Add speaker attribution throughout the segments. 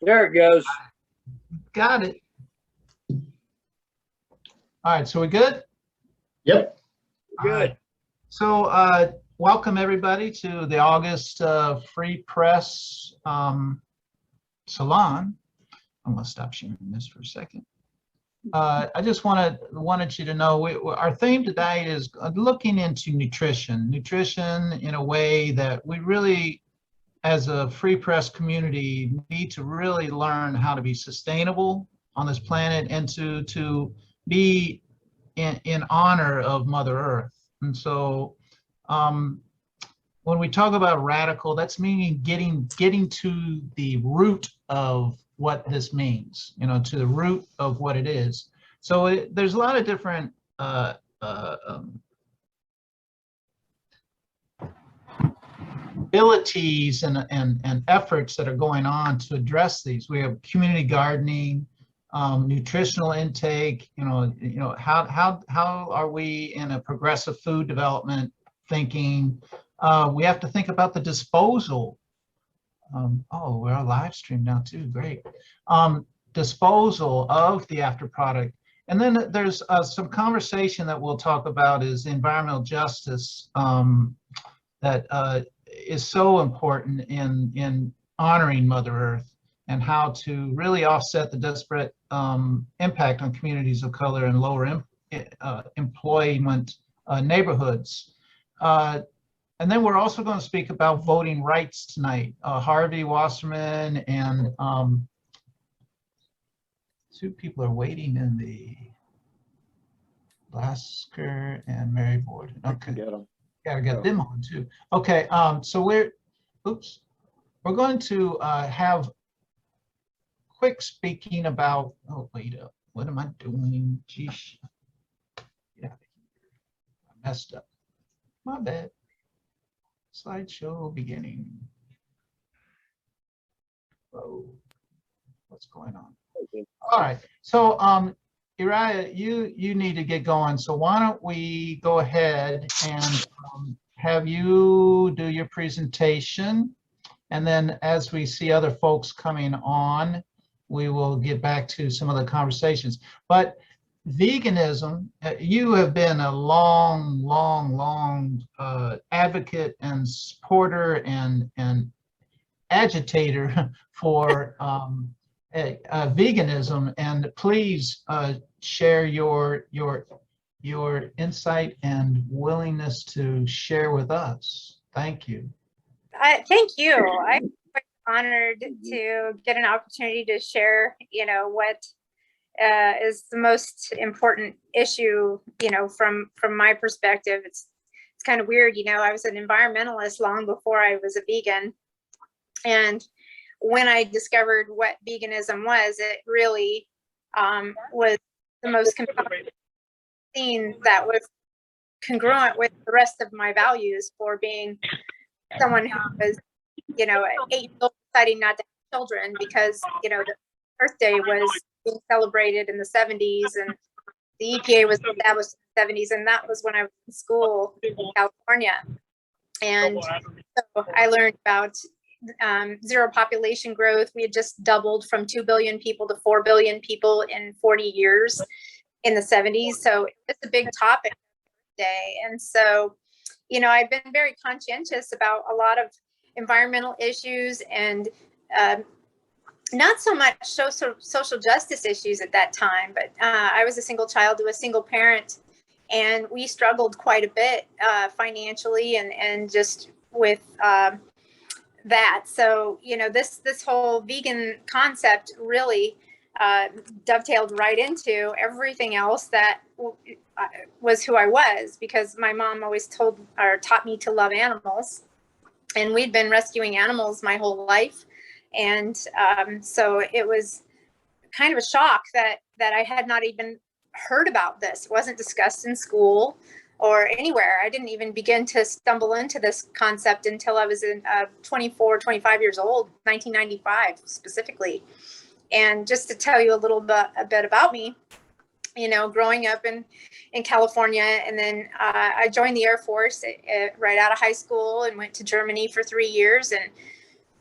Speaker 1: There it goes.
Speaker 2: Got it. All right, so we good?
Speaker 3: Yep.
Speaker 1: Good.
Speaker 2: All right. So welcome everybody to the August Free Press Salon. I'm gonna stop sharing this for a second. I just wanted you to know our theme today is looking into nutrition in a way that we really, as a free press community, need to really learn how to be sustainable on this planet and to be in honor of Mother Earth. And so when we talk about radical, that's meaning getting to the root of what this means, to the root of what it is. So there's a lot of different abilities and efforts that are going on to address these. We have community gardening, nutritional intake. How are we in a progressive food development thinking? We have to think about the disposal. Oh, we're on live stream now too. Great. Disposal of the after product. And then there's some conversation that we'll talk about is environmental justice that is so important in honoring Mother Earth and how to really offset the disparate impact on communities of color and lower employment neighborhoods. And then we're also going to speak about voting rights tonight. Harvey Wasserman and two people are waiting in the Lasker and Mary Borden. Okay. Gotta get them on too. Okay, so we're going to have quick speaking about, oh wait up, what am I doing? Geez, yeah, I messed up, my bad. Slideshow beginning. Oh, what's going on? All right, so Eriyah, you need to get going. So why don't we go ahead and have you do your presentation, and then as we see other folks coming on, we will get back to some of the conversations. But veganism, you have been a long advocate and supporter and agitator for veganism, and please share your insight and willingness to share with us. Thank you.
Speaker 4: Thank you. I'm quite honored to get an opportunity to share, what is the most important issue, from my perspective. It's kind of weird, I was an environmentalist long before I was a vegan, and when I discovered what veganism was, it really was the most compelling thing that was congruent with the rest of my values for being someone who was, 8 years old deciding not to have children because, the birthday was being celebrated in the 70s and the EPA was established in the 70s, and that was when I was in school in California. And so I learned about zero population growth. We had just doubled from 2 billion people to 4 billion people in 40 years in the 70s. So it's a big topic today. And so, I've been very conscientious about a lot of environmental issues and not so much social justice issues at that time, but I was a single child to a single parent, and we struggled quite a bit financially and just with that. So, this whole vegan concept really dovetailed right into everything else that was who I was, because my mom always taught me to love animals, and we'd been rescuing animals my whole life. And so it was kind of a shock that I had not even heard about this. It wasn't discussed in school or anywhere. I didn't even begin to stumble into this concept until I was in 24, 25 years old, 1995 specifically. And just to tell you a bit about me, growing up in California, and then I joined the Air Force right out of high school and went to Germany for 3 years, and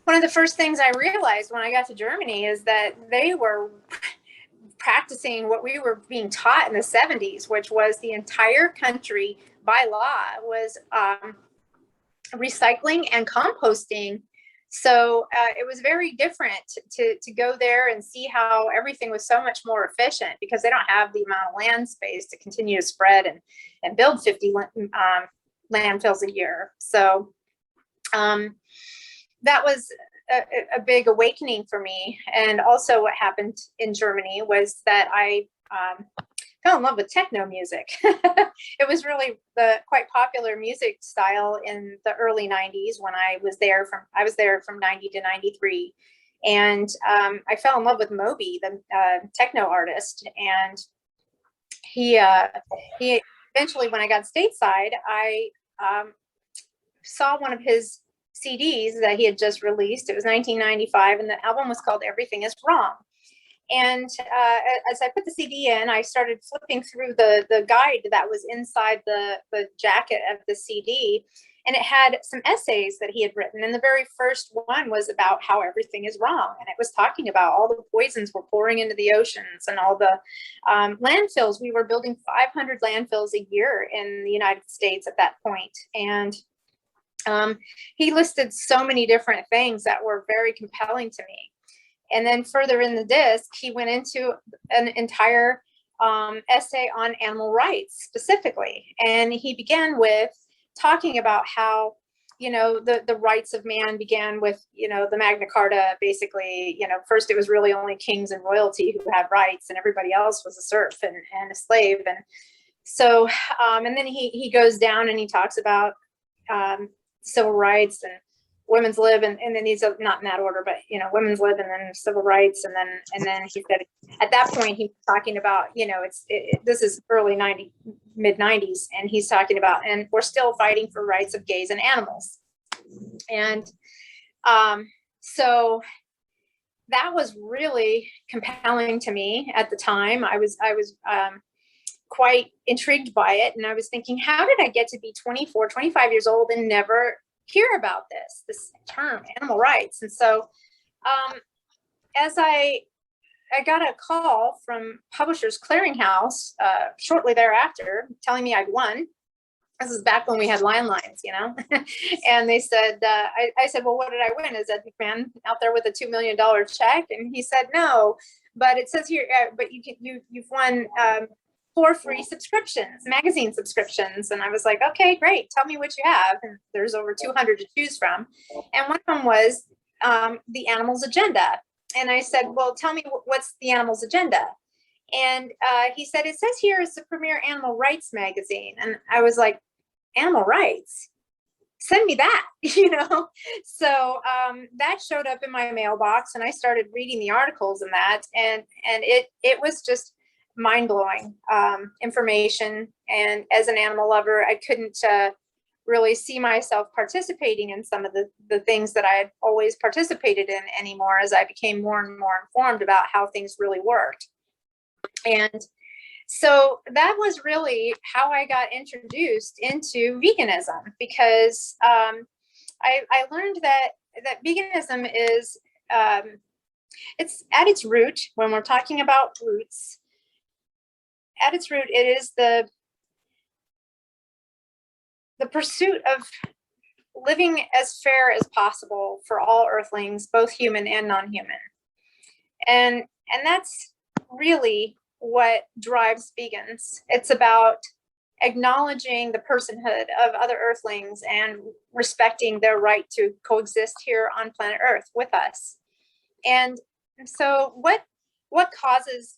Speaker 4: one of the first things I realized when I got to Germany is that they were practicing what we were being taught in the 70s, which was the entire country by law was recycling and composting. So it was very different to go there and see how everything was so much more efficient, because they don't have the amount of land space to continue to spread and build 50 landfills a year. So that was a big awakening for me. And also what happened in Germany was that I fell in love with techno music. It was really the quite popular music style in the early 90s when I was there from 90 to 93. And I fell in love with Moby, the techno artist. And he eventually, when I got stateside, I saw one of his CDs that he had just released. It was 1995, and the album was called Everything Is Wrong. And as I put the CD in, I started flipping through the guide that was inside the jacket of the CD, and it had some essays that he had written. And the very first one was about how everything is wrong. And it was talking about all the poisons we're pouring into the oceans and all the landfills. We were building 500 landfills a year in the United States at that point. And he listed so many different things that were very compelling to me. And then further in the disc, he went into an entire essay on animal rights specifically. And he began with talking about how, the rights of man began with, the Magna Carta. Basically, first it was really only kings and royalty who had rights, and everybody else was a serf and a slave. And so, and then he goes down and he talks about civil rights and women's lib, and then he's not in that order, but women's lib, and then civil rights, and then he said at that point he was talking about this is mid 90s, and he's talking about, and we're still fighting for rights of gays and animals. And so that was really compelling to me at the time. I was quite intrigued by it, and I was thinking, how did I get to be 24, 25 years old and never hear about this term, animal rights? And so as I got a call from Publishers Clearinghouse shortly thereafter telling me I'd won. This is back when we had landlines, and they said, I said, well, what did I win? Is Ed McMahon out there with a $2 million check? And he said, no, but it says here, but you've won 4 free subscriptions, magazine subscriptions. And I was like, okay, great. Tell me what you have. And there's over 200 to choose from. And one of them was the Animals Agenda. And I said, well, tell me what's the Animals Agenda? And he said, it says here it's the premier animal rights magazine. And I was like, animal rights? Send me that, So that showed up in my mailbox, and I started reading the articles in that. And it was just mind-blowing information. And as an animal lover, I couldn't really see myself participating in some of the things that I had always participated in anymore, as I became more and more informed about how things really worked. And so that was really how I got introduced into veganism, because I learned that veganism is, it's at its root, when we're talking about roots, at its root, it is the pursuit of living as fair as possible for all earthlings, both human and non-human. And that's really what drives vegans. It's about acknowledging the personhood of other earthlings and respecting their right to coexist here on planet Earth with us. And so what causes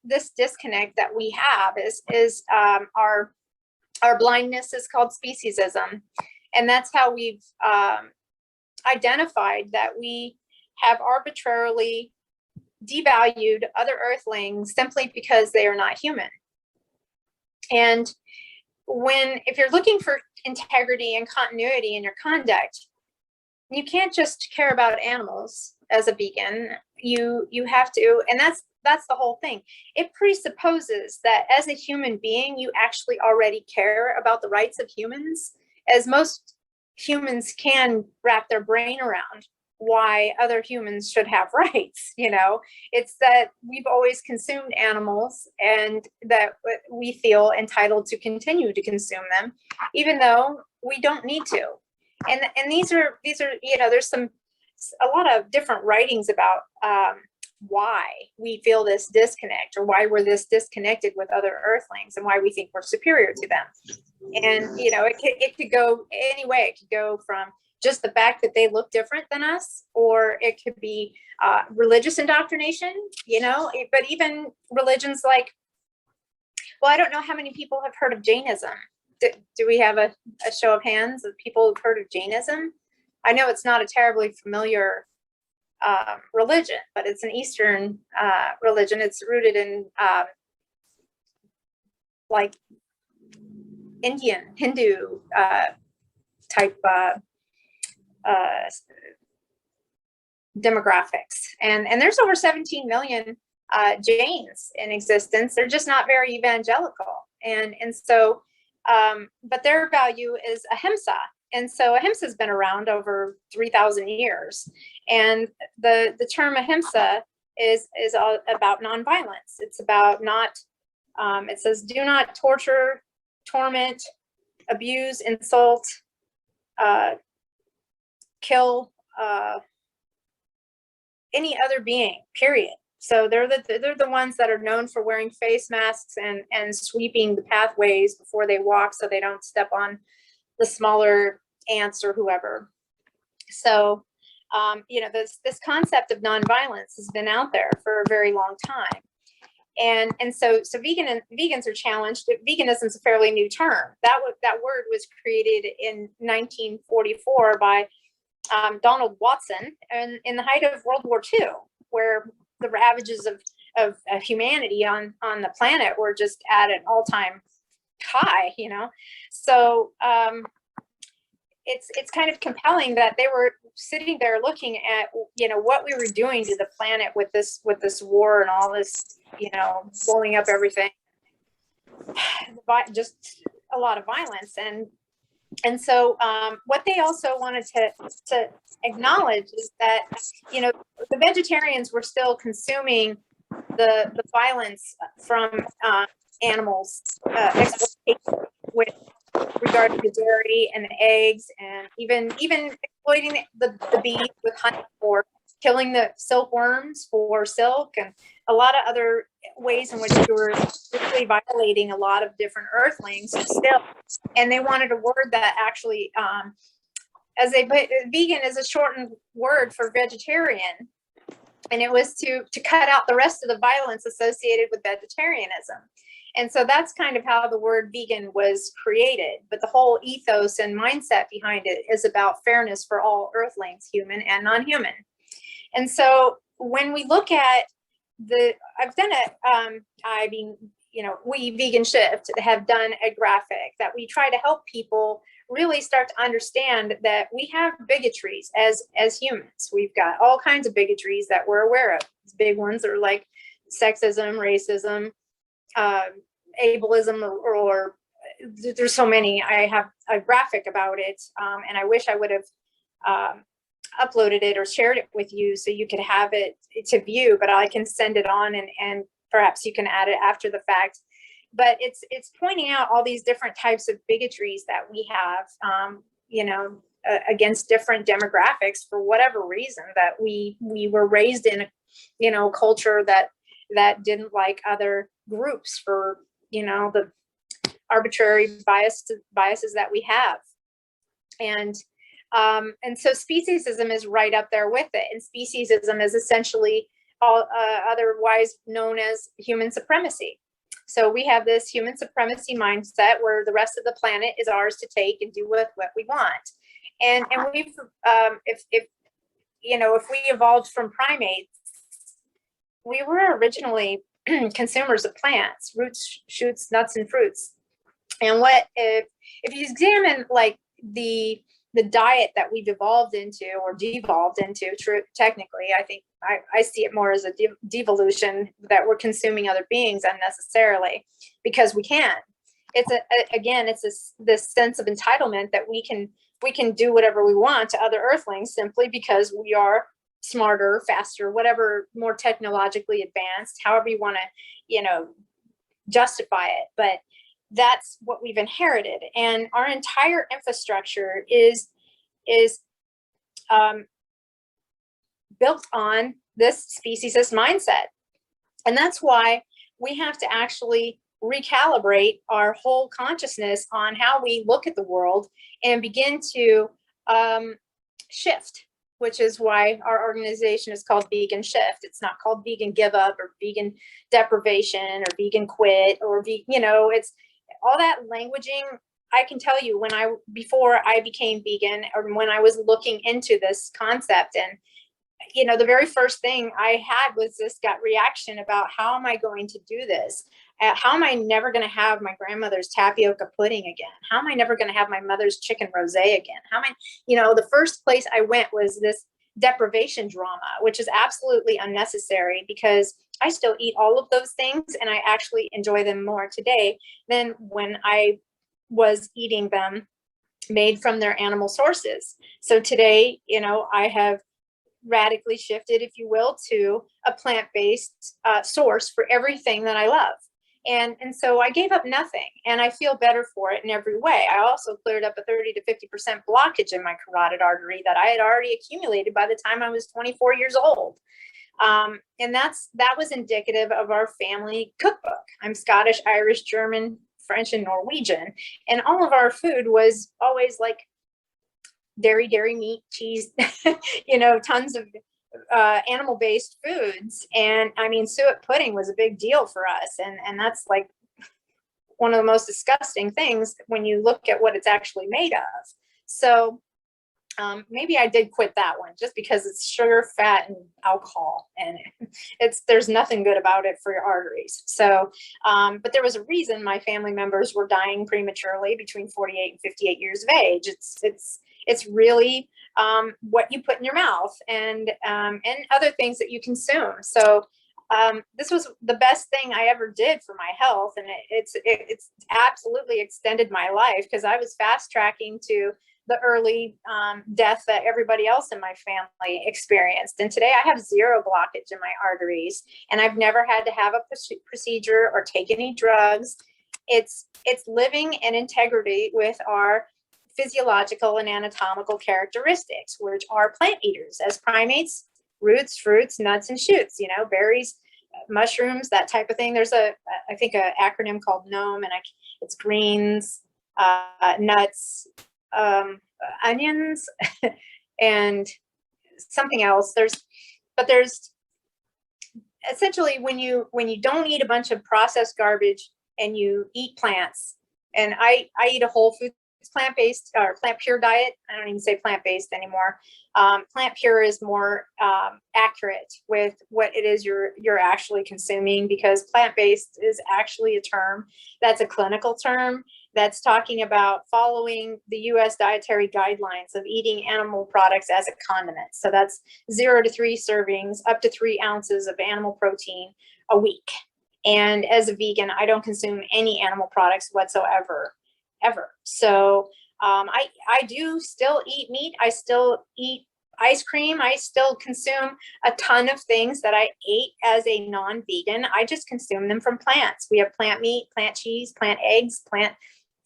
Speaker 4: this disconnect that we have is our blindness is called speciesism. And that's how we've identified that we have arbitrarily devalued other earthlings simply because they are not human. And if you're looking for integrity and continuity in your conduct, you can't just care about animals as a vegan. You have to, and that's the whole thing. It presupposes that as a human being, you actually already care about the rights of humans, as most humans can wrap their brain around why other humans should have rights. It's that we've always consumed animals and that we feel entitled to continue to consume them, even though we don't need to. And these are there's a lot of different writings about why we feel this disconnect, or why we're this disconnected with other earthlings, and why we think we're superior to them. And it could go any way. It could go from just the fact that they look different than us, or it could be religious indoctrination, but even religions like, well, I don't know how many people have heard of Jainism. Do we have a show of hands of people who've heard of Jainism? I know it's not a terribly familiar religion, but it's an Eastern religion. It's rooted in like Indian, Hindu type demographics. And there's over 17 million Jains in existence. They're just not very evangelical. And so, but their value is ahimsa. And so ahimsa has been around over 3,000 years. And the term ahimsa is all about nonviolence. It's about not, it says, do not torture, torment, abuse, insult, kill any other being, period. So they're the ones that are known for wearing face masks and sweeping the pathways before they walk so they don't step on the smaller ants or whoever. So, this concept of nonviolence has been out there for a very long time. And so vegans are challenged. Veganism is a fairly new term. That word was created in 1944 by Donald Watson, and in the height of World War II, where the ravages of humanity on the planet were just at an all-time high. So it's kind of compelling that they were sitting there looking at what we were doing to the planet with this war and all this blowing up everything, just a lot of violence. And so what they also wanted to acknowledge is that the vegetarians were still consuming the violence from animals exploitation with regard to the dairy and the eggs, and even exploiting the bees with honey, or killing the silkworms for silk, and a lot of other ways in which we were really violating a lot of different earthlings still. And they wanted a word that actually, vegan is a shortened word for vegetarian, and it was to cut out the rest of the violence associated with vegetarianism. And so that's kind of how the word vegan was created. But the whole ethos and mindset behind it is about fairness for all earthlings, human and non-human. And so when we look at I've done we Vegan Shift have done a graphic that we try to help people really start to understand that we have bigotries as humans. We've got all kinds of bigotries that we're aware of. Big ones are like sexism, racism, ableism, or there's so many. I have a graphic about it, and I wish I would have uploaded it or shared it with you so you could have it to view, but I can send it on and perhaps you can add it after the fact. But it's pointing out all these different types of bigotries that we have, against different demographics for whatever reason, that we were raised in a culture that didn't like other groups for the arbitrary biases that we have. And so speciesism is right up there with it. And speciesism is essentially otherwise known as human supremacy. So we have this human supremacy mindset where the rest of the planet is ours to take and do with what we want. And we've if we evolved from primates, we were originally consumers of plants, roots, shoots, nuts, and fruits. And what if you examine like the diet that we've evolved into or devolved into, technically, I think I see it more as a devolution, that we're consuming other beings unnecessarily because we can. It's this sense of entitlement that we can we can do whatever we want to other earthlings simply because we are smarter, faster, whatever, more technologically advanced, however you want to, you know, justify it. But that's what we've inherited. And our entire infrastructure is built on this speciesist mindset. And that's why we have to actually recalibrate our whole consciousness on how we look at the world and begin to shift, which is why our organization is called Vegan Shift. It's not called Vegan Give Up or Vegan Deprivation or Vegan Quit or, you know, it's all that languaging. I can tell you before I became vegan, or when I was looking into this concept, and you know, the very first thing I had was this gut reaction about how am I going to do this? How am I never going to have my grandmother's tapioca pudding again? How am I never going to have my mother's chicken rosé again? How am I, you know, the first place I went was this deprivation drama, which is absolutely unnecessary because I still eat all of those things and I actually enjoy them more today than when I was eating them made from their animal sources. So today, you know, I have radically shifted, if you will, to a plant-based source for everything that I love. And so I gave up nothing and I feel better for it in every way. I also cleared up a 30 to 50% blockage in my carotid artery that I had already accumulated by the time I was 24 years old. And that was indicative of our family cookbook. I'm Scottish, Irish, German, French, and Norwegian. And all of our food was always like dairy, meat, cheese, you know, tons of animal-based foods. And I mean, suet pudding was a big deal for us. And that's like one of the most disgusting things when you look at what it's actually made of. So maybe I did quit that one just because it's sugar, fat, and alcohol, and there's nothing good about it for your arteries. So, but there was a reason my family members were dying prematurely between 48 and 58 years of age. It's really what you put in your mouth and other things that you consume. So this was the best thing I ever did for my health, and it's absolutely extended my life because I was fast tracking to the early death that everybody else in my family experienced. And today I have zero blockage in my arteries, and I've never had to have a procedure or take any drugs. It's living in integrity with our physiological and anatomical characteristics, which are plant eaters as primates, roots, fruits, nuts, and shoots, you know, berries, mushrooms, that type of thing. There's I think an acronym called GNOME, and it's greens, nuts, onions, and something else. There's essentially when you don't eat a bunch of processed garbage and you eat plants, and I eat a whole food plant-based or plant pure diet. I don't even say plant-based anymore. Plant pure is more accurate with what it is you're actually consuming, because plant-based is actually a term that's a clinical term that's talking about following the U.S. dietary guidelines of eating animal products as a condiment. So that's 0 to 3 servings, up to 3 ounces of animal protein a week. And as a vegan, I don't consume any animal products whatsoever, ever. So I do still eat meat. I still eat ice cream. I still consume a ton of things that I ate as a non-vegan. I just consume them from plants. We have plant meat, plant cheese, plant eggs, plant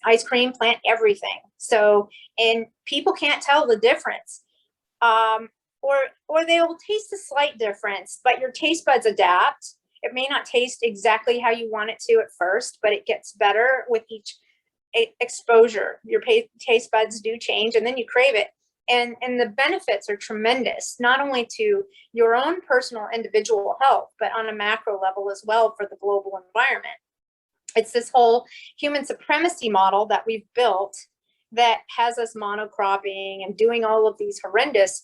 Speaker 4: ice cream, plant everything. So, and people can't tell the difference. Or they'll taste a slight difference, but your taste buds adapt. It may not taste exactly how you want it to at first, but it gets better with each exposure. Your taste buds do change, and then you crave it. And the benefits are tremendous, not only to your own personal individual health, but on a macro level as well for the global environment. It's this whole human supremacy model that we've built that has us monocropping and doing all of these horrendous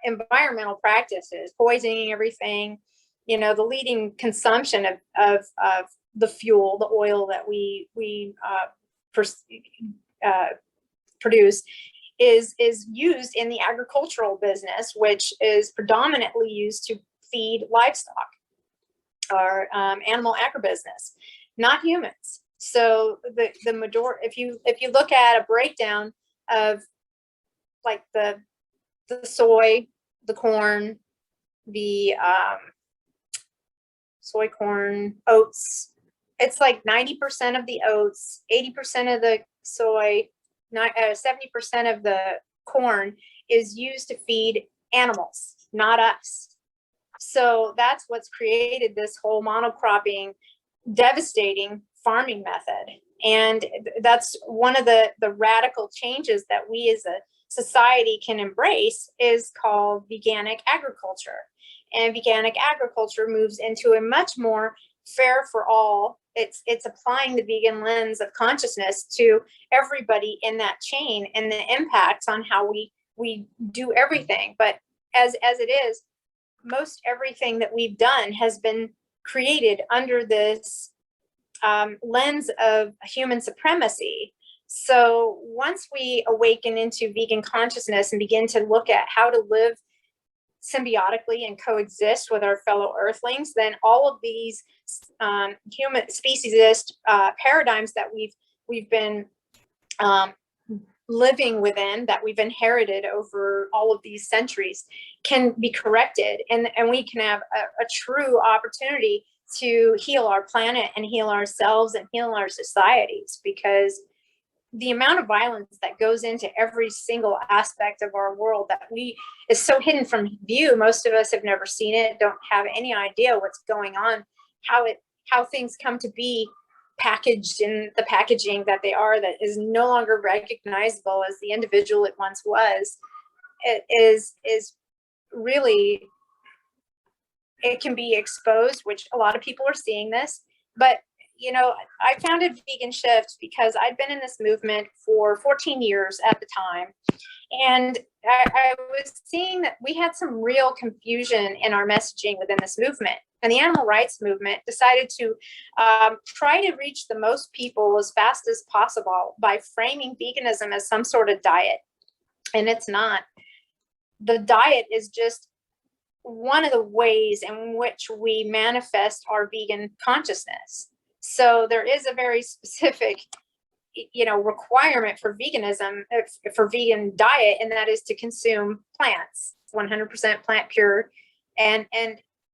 Speaker 4: environmental practices, poisoning everything. You know, the leading consumption of the fuel, the oil that we produce is used in the agricultural business, which is predominantly used to feed livestock or animal agribusiness, not humans. So the majority, if you look at a breakdown of like the soy, the corn, the soy, corn, oats. It's like 90% of the oats, 80% of the soy, 70% of the corn is used to feed animals, not us. So that's what's created this whole monocropping, devastating farming method. And that's one of the radical changes that we as a society can embrace, is called veganic agriculture. And veganic agriculture moves into a much more fair for all. It's applying the vegan lens of consciousness to everybody in that chain, and the impacts on how we do everything. But as it is, most everything that we've done has been created under this lens of human supremacy. So once we awaken into vegan consciousness and begin to look at how to live symbiotically and coexist with our fellow earthlings, then all of these human speciesist paradigms that we've been living within, that we've inherited over all of these centuries, can be corrected, and we can have a true opportunity to heal our planet and heal ourselves and heal our societies. Because the amount of violence that goes into every single aspect of our world that is so hidden from view. Most of us have never seen it, don't have any idea what's going on, how things come to be packaged in the packaging that they are, that is no longer recognizable as the individual it once was. It is really, it can be exposed, which a lot of people are seeing this. But I founded Vegan Shift because I'd been in this movement for 14 years at the time. And I was seeing that we had some real confusion in our messaging within this movement. And the animal rights movement decided to try to reach the most people as fast as possible by framing veganism as some sort of diet. And it's not. The diet is just one of the ways in which we manifest our vegan consciousness. So there is a very specific, requirement for veganism, for vegan diet, and that is to consume plants, 100% plant pure. And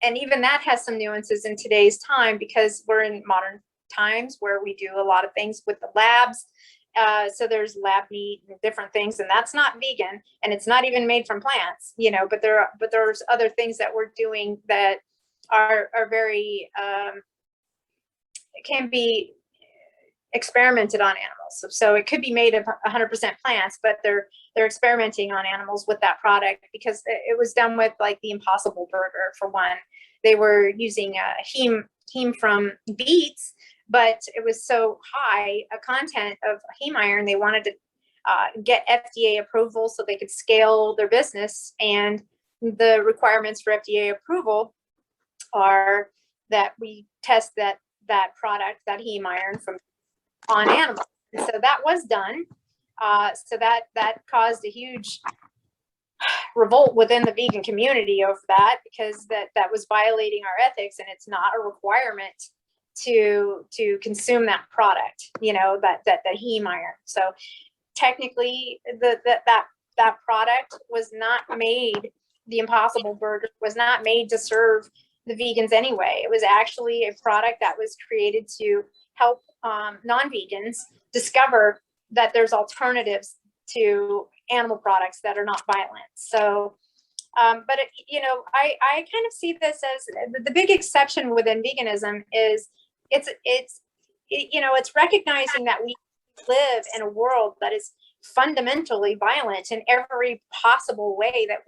Speaker 4: even that has some nuances in today's time, because we're in modern times where we do a lot of things with the labs. So there's lab meat and different things, and that's not vegan, and it's not even made from plants, but there's other things that we're doing that are very, can be experimented on animals. So it could be made of 100% plants, but they're experimenting on animals with that product, because it was done with, like, the Impossible Burger, for one. They were using heme from beets, but it was so high a content of heme iron, they wanted to get FDA approval so they could scale their business. And the requirements for FDA approval are that we test that product, that heme iron, on animals. And so that was done. So that caused a huge revolt within the vegan community over that, because that was violating our ethics, and it's not a requirement to consume that product, that heme iron. So technically that product was not made, the Impossible Burger was not made to serve the vegans anyway. It was actually a product that was created to help non-vegans discover that there's alternatives to animal products that are not violent. So, but I kind of see this as the big exception within veganism is it's recognizing that we live in a world that is fundamentally violent in every possible way that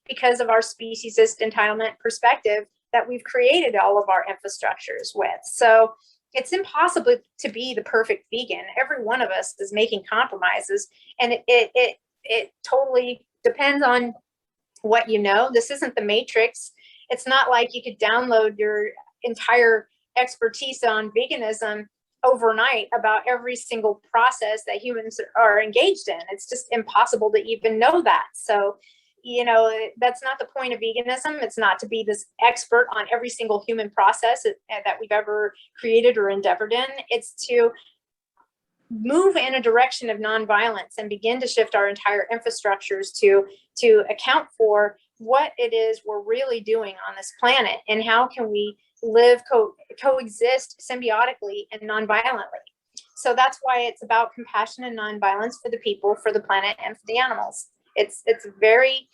Speaker 4: because of our speciesist entitlement perspective, that we've created all of our infrastructures with. So it's impossible to be the perfect vegan. Every one of us is making compromises, and it totally depends on what you know. This isn't the Matrix. It's not like you could download your entire expertise on veganism overnight about every single process that humans are engaged in. It's just impossible to even know that. So, that's not the point of veganism. It's not to be this expert on every single human process that we've ever created or endeavored in. It's to move in a direction of nonviolence and begin to shift our entire infrastructures to account for what it is we're really doing on this planet, and how can we live coexist symbiotically and nonviolently. So that's why it's about compassion and nonviolence for the people, for the planet, and for the animals. It's very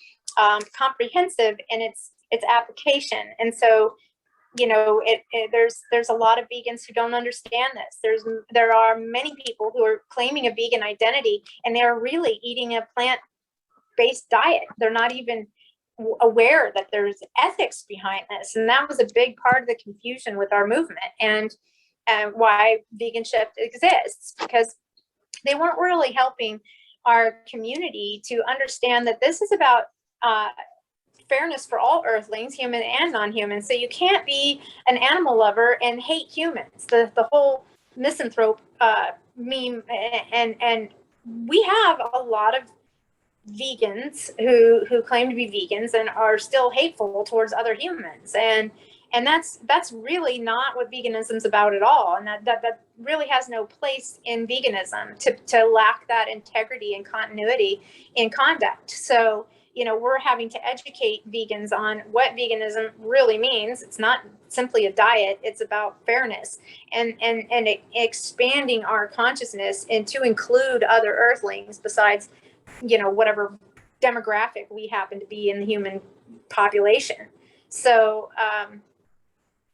Speaker 4: comprehensive in its application. And so, you know, there's a lot of vegans who don't understand this. There are many people who are claiming a vegan identity, and they're really eating a plant-based diet. They're not even aware that there's ethics behind this. And that was a big part of the confusion with our movement, and why Vegan Shift exists, because they weren't really helping our community to understand that this is about fairness for all earthlings, human and non-human. So you can't be an animal lover and hate humans. The whole misanthrope meme, and we have a lot of vegans who claim to be vegans and are still hateful towards other humans, and that's really not what veganism is about at all. And that really has no place in veganism, to lack that integrity and continuity in conduct. So, you know, we're having to educate vegans on what veganism really means. It's not simply a diet. It's about fairness and expanding our consciousness and to include other earthlings besides, you know, whatever demographic we happen to be in the human population. So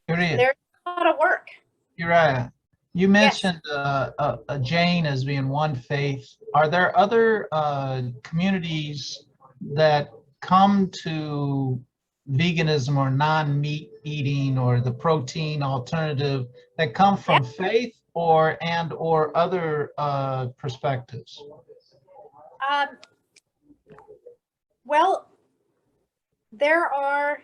Speaker 2: Eriyah,
Speaker 4: there's a lot of work.
Speaker 2: Eriyah, you mentioned a Jain as being one faith. Are there other communities that come to veganism or non-meat eating or the protein alternative that come from faith or other perspectives?
Speaker 4: Well, there are,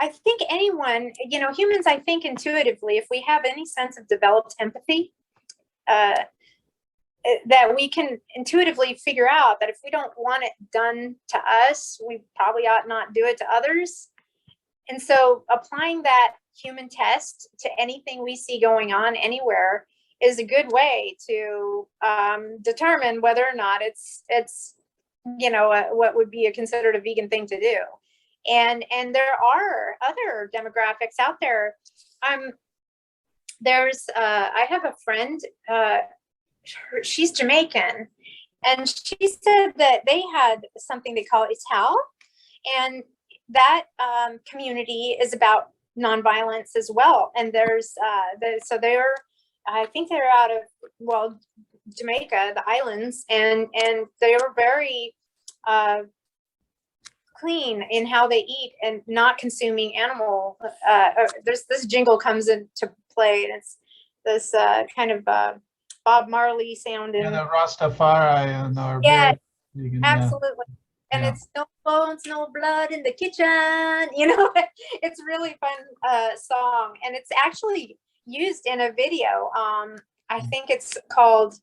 Speaker 4: I think anyone, you know, humans, I think intuitively, if we have any sense of developed empathy, that we can intuitively figure out that if we don't want it done to us, we probably ought not do it to others. And so applying that human test to anything we see going on anywhere is a good way to determine whether or not it's you know, what would be considered a vegan thing to do. And there are other demographics out there. There's I have a friend, she's Jamaican, and she said that they had something they call Ital, and that community is about nonviolence as well. And there's so they're, I think they're out of, well, Jamaica, the islands, and they were very clean in how they eat and not consuming animal. There's this jingle comes into play, and it's this kind of Bob Marley sounding.
Speaker 2: Yeah, the Rastafari and our vegan,
Speaker 4: absolutely. And it's no bones, no blood in the kitchen. You know, it's really fun song, and it's actually used in a video. I think it's called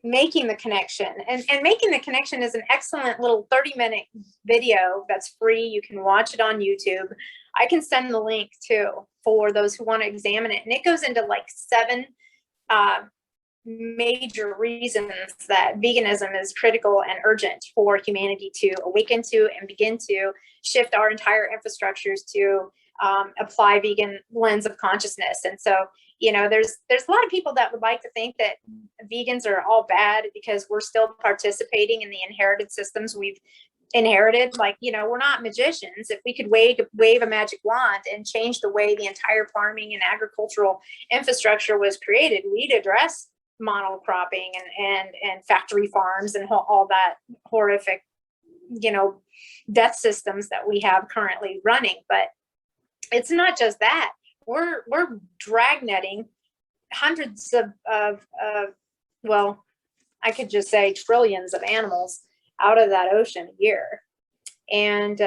Speaker 4: Making the Connection. And Making the Connection is an excellent little 30-minute video that's free. You can watch it on YouTube. I can send the link too for those who want to examine it. And it goes into like 7 major reasons that veganism is critical and urgent for humanity to awaken to and begin to shift our entire infrastructures to apply vegan lens of consciousness. And so, you know, there's a lot of people that would like to think that vegans are all bad because we're still participating in the inherited systems we've inherited. Like, you know, we're not magicians. If we could wave a magic wand and change the way the entire farming and agricultural infrastructure was created, we'd address monocropping and factory farms and all that horrific, you know, death systems that we have currently running. But it's not just that. We're dragnetting hundreds of well, I could just say trillions of animals out of that ocean a year, and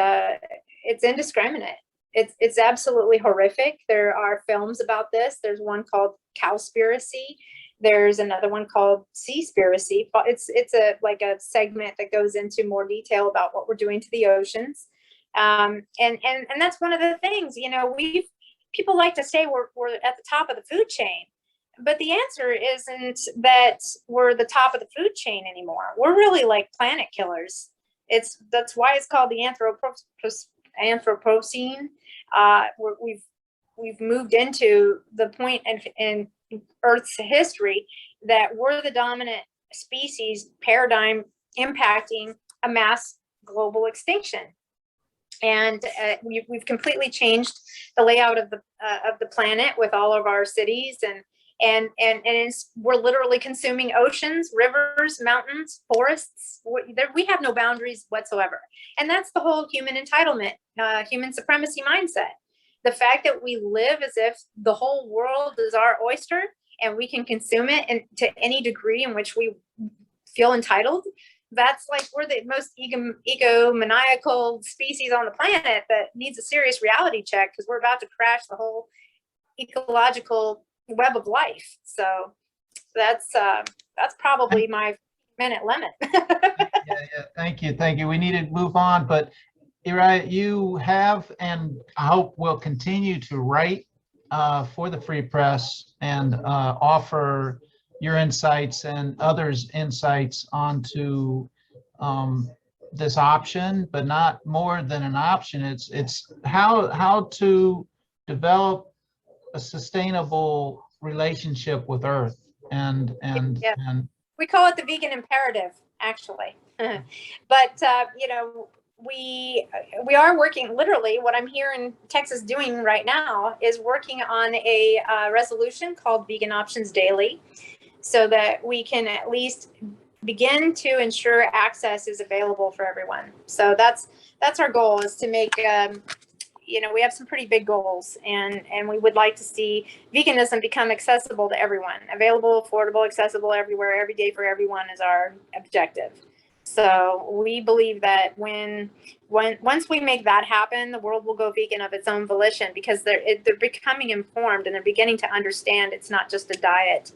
Speaker 4: it's indiscriminate. It's absolutely horrific. There are films about this. There's one called Cowspiracy. There's another one called Seaspiracy. It's like a segment that goes into more detail about what we're doing to the oceans. And that's one of the things, you know, people like to say we're at the top of the food chain, but the answer isn't that we're the top of the food chain anymore. We're really like planet killers. That's why it's called the Anthropocene. We've moved into the point in Earth's history that we're the dominant species paradigm impacting a mass global extinction. And we've completely changed the layout of the planet with all of our cities, and we're literally consuming oceans, rivers, mountains, forests. We have no boundaries whatsoever. And that's the whole human entitlement, human supremacy mindset. The fact that we live as if the whole world is our oyster and we can consume it to any degree in which we feel entitled. That's like we're the most egomaniacal species on the planet that needs a serious reality check, because we're about to crash the whole ecological web of life. So that's probably my minute limit.
Speaker 2: Yeah. Thank you. We need to move on, but Eriyah, you have, and I hope will continue to write for the Free Press and offer your insights and others' insights onto this option, but not more than an option. It's how to develop a sustainable relationship with Earth, and
Speaker 4: yeah. We call it the vegan imperative, actually. But we are working, literally what I'm here in Texas doing right now is working on a resolution called Vegan Options Daily, so that we can at least begin to ensure access is available for everyone. So that's our goal, is to make we have some pretty big goals, and we would like to see veganism become accessible to everyone, available, affordable, accessible everywhere, every day for everyone is our objective. So we believe that once we make that happen, the world will go vegan of its own volition, because they're becoming informed and they're beginning to understand it's not just a diet,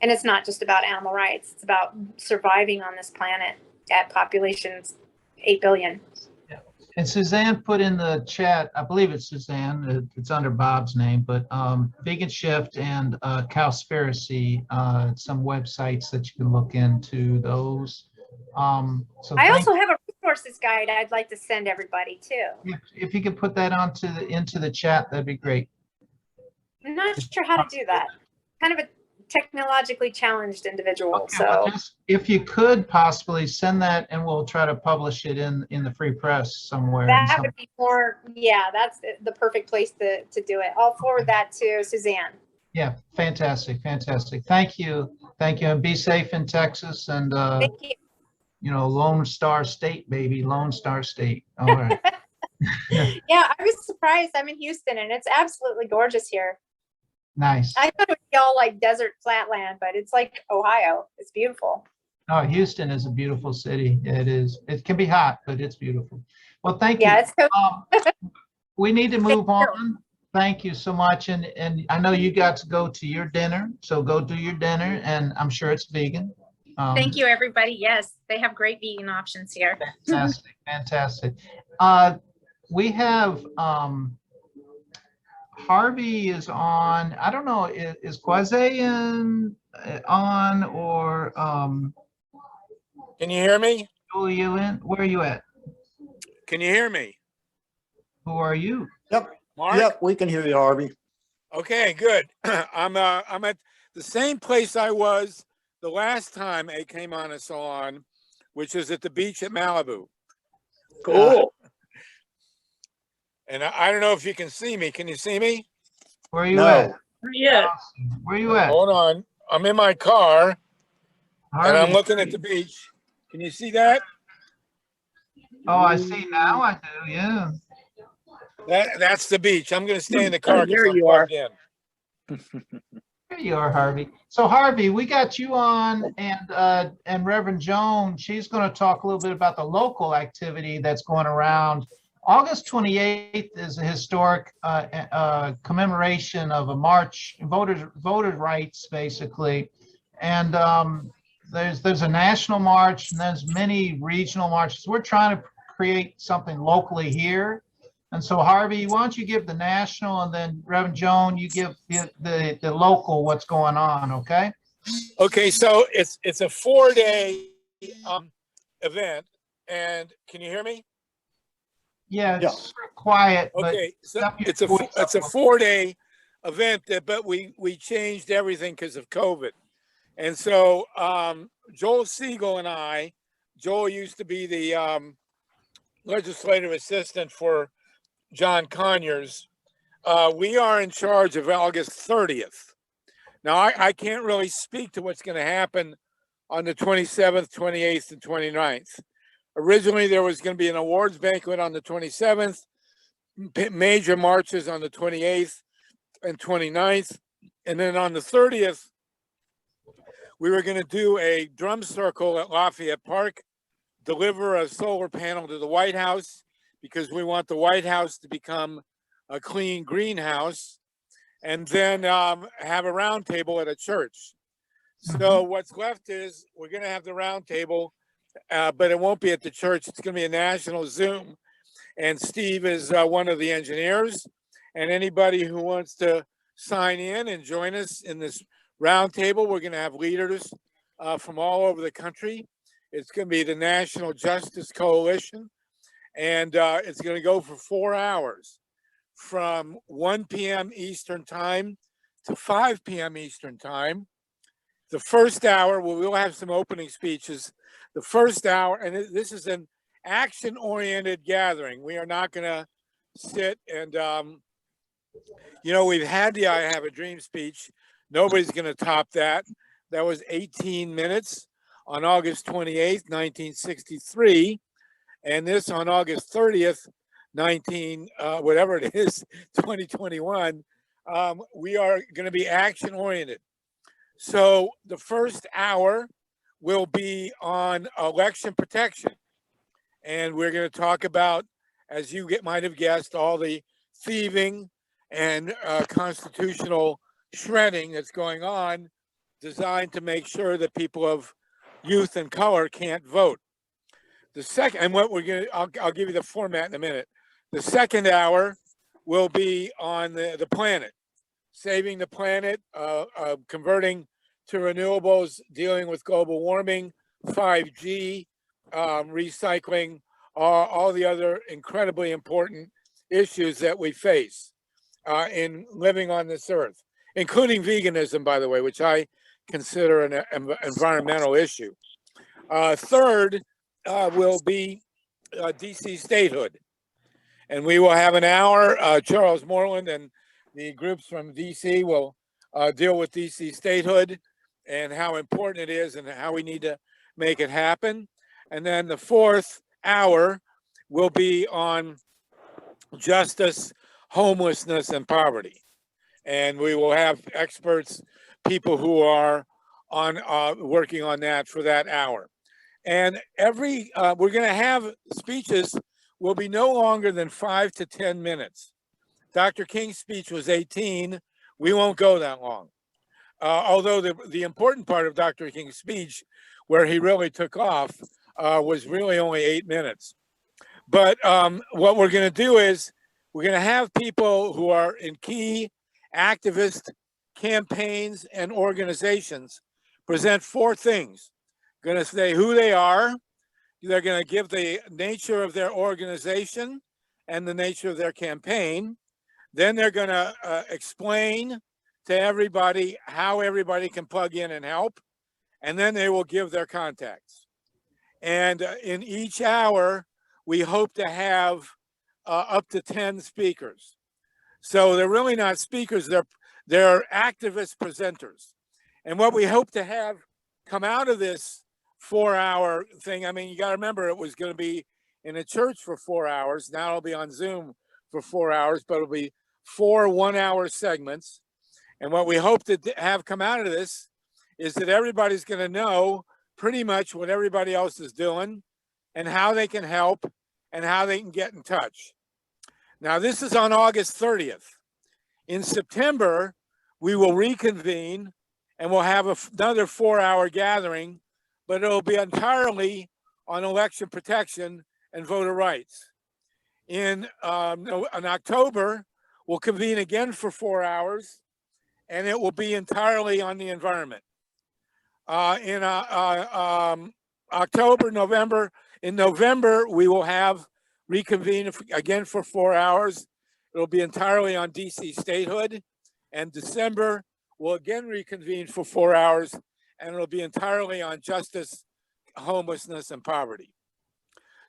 Speaker 4: and it's not just about animal rights. It's about surviving on this planet at populations 8 billion.
Speaker 2: Yeah. And Suzanne put in the chat, I believe it's Suzanne, it's under Bob's name, but Vegan Shift and Cowspiracy, some websites that you can look into those. So
Speaker 4: I also have a resources guide I'd like to send everybody too.
Speaker 2: If you could put that into the chat, that'd be great.
Speaker 4: I'm not sure how to do that. Kind of a technologically challenged individual.
Speaker 2: Okay,
Speaker 4: so
Speaker 2: well, just, if you could possibly send that, and we'll try to publish it in the Free Press somewhere.
Speaker 4: That would be more, that's the perfect place to do it. I'll forward that to Suzanne.
Speaker 2: Yeah, fantastic. Thank you, and be safe in Texas, and
Speaker 4: Thank you.
Speaker 2: Lone Star State, baby, Lone Star State. All right.
Speaker 4: Yeah, I was surprised. I'm in Houston, and it's absolutely gorgeous here.
Speaker 2: Nice.
Speaker 4: I thought it would be all like desert flatland, but it's like Ohio. It's beautiful.
Speaker 2: Oh, Houston is a beautiful city. It is. It can be hot, but it's beautiful. Well, thank you.
Speaker 4: Yeah, it's
Speaker 2: we need to move on. Thank you so much. And I know you got to go to your dinner, so go do your dinner, and I'm sure it's vegan.
Speaker 4: Thank you, everybody. Yes, they have great vegan options here.
Speaker 2: Fantastic. We have Harvey is on. I don't know, is Kwesi on, or
Speaker 1: Can you hear me?
Speaker 2: Julialynne, where are you at?
Speaker 1: Can you hear me?
Speaker 2: Who are you?
Speaker 3: Yep.
Speaker 1: Mark?
Speaker 3: Yep, we can hear you, Harvey.
Speaker 1: Okay, good. I'm at the same place I was the last time I came on a Salon, which is at the beach at Malibu.
Speaker 3: Cool.
Speaker 1: And I don't know if you can see me. Can you see me?
Speaker 2: Where are you
Speaker 3: No.
Speaker 2: at?
Speaker 5: Yeah.
Speaker 2: Where are you at?
Speaker 1: Hold on. I'm in my car and I'm
Speaker 2: Harvey.
Speaker 1: looking at the beach. Can you see that?
Speaker 2: Oh, I see now. I do. Yeah.
Speaker 1: That's the beach. I'm going to stay in the car.
Speaker 5: There
Speaker 1: 'cause I'm
Speaker 5: you are.
Speaker 1: plugged in.
Speaker 2: There you are, Harvey. So Harvey, we got you on, and Reverend Joan, she's going to talk a little bit about the local activity that's going around. August 28th is a historic commemoration of a march, voters' rights, basically. And there's a national march, and there's many regional marches. We're trying to create something locally here. And so Harvey, why don't you give the national, and then Reverend Joan, you give the local what's going on, okay?
Speaker 1: Okay, so it's a 4-day event, and can you hear me?
Speaker 2: Yeah,
Speaker 3: Yeah.
Speaker 2: it's quiet, but
Speaker 1: Okay, so
Speaker 2: up your
Speaker 1: it's a
Speaker 2: voice up
Speaker 1: it's a
Speaker 2: a little.
Speaker 1: 4-day event, but we changed everything because of COVID, and so Joel Siegel and I, Joel used to be the legislative assistant for John Conyers. We are in charge of August 30th. Now I can't really speak to what's going to happen on the 27th, 28th, and 29th. Originally, there was going to be an awards banquet on the 27th, major marches on the 28th and 29th. And then on the 30th, we were going to do a drum circle at Lafayette Park, deliver a solar panel to the White House, because we want the White House to become a clean greenhouse, and then have a round table at a church. So what's left is we're going to have the round table, but it won't be at the church. It's going to be a national Zoom. And Steve is one of the engineers. And anybody who wants to sign in and join us in this round table, we're going to have leaders from all over the country. It's going to be the National Justice Coalition. And it's going to go for 4 hours from 1 p.m. Eastern Time to 5 p.m. Eastern Time. The first hour, we will have some opening speeches. The first hour, and this is an action-oriented gathering. We are not going to sit and, we've had the I Have a Dream speech. Nobody's going to top that. That was 18 minutes on August 28th, 1963. And this on August 30th, 2021, we are going to be action-oriented. So the first hour will be on election protection. And we're going to talk about, as you might have guessed, all the thieving and constitutional shredding that's going on, designed to make sure that people of youth and color can't vote. The second, and what we're going to, I'll give you the format in a minute. The second hour will be on the planet, saving the planet, converting to renewables, dealing with global warming, 5G, recycling, all the other incredibly important issues that we face in living on this earth, including veganism, by the way, which I consider an environmental issue. Third will be DC statehood. And we will have an hour. Charles Moreland and the groups from DC will deal with DC statehood and how important it is and how we need to make it happen. And then the fourth hour will be on justice, homelessness, and poverty. And we will have experts, people who are on working on that for that hour. And we're going to have speeches will be no longer than 5 to 10 minutes. Dr. King's speech was 18. We won't go that long. Although the important part of Dr. King's speech, where he really took off, was really only 8 minutes. But what we're going to do is we're going to have people who are in key activist campaigns and organizations present 4 things. Going to say who they are. They're going to give the nature of their organization and the nature of their campaign. Then they're going to explain to everybody how everybody can plug in and help. And then they will give their contacts. And in each hour, we hope to have up to 10 speakers. So they're really not speakers, they're activist presenters. And what we hope to have come out of this 4-hour thing, I mean, you got to remember it was going to be in a church for 4 hours. Now it'll be on Zoom for 4 hours, but it'll be 4 one-hour segments. And what we hope to have come out of this is that everybody's going to know pretty much what everybody else is doing and how they can help and how they can get in touch. Now, this is on August 30th. In September, we will reconvene and we'll have another 4-hour gathering, but it'll be entirely on election protection and voter rights. In October, we'll convene again for 4 hours, and it will be entirely on the environment. In October, November, in November, we will have reconvene again for 4 hours. It'll be entirely on DC statehood. And December, we'll again reconvene for 4 hours, and it'll be entirely on justice, homelessness, and poverty.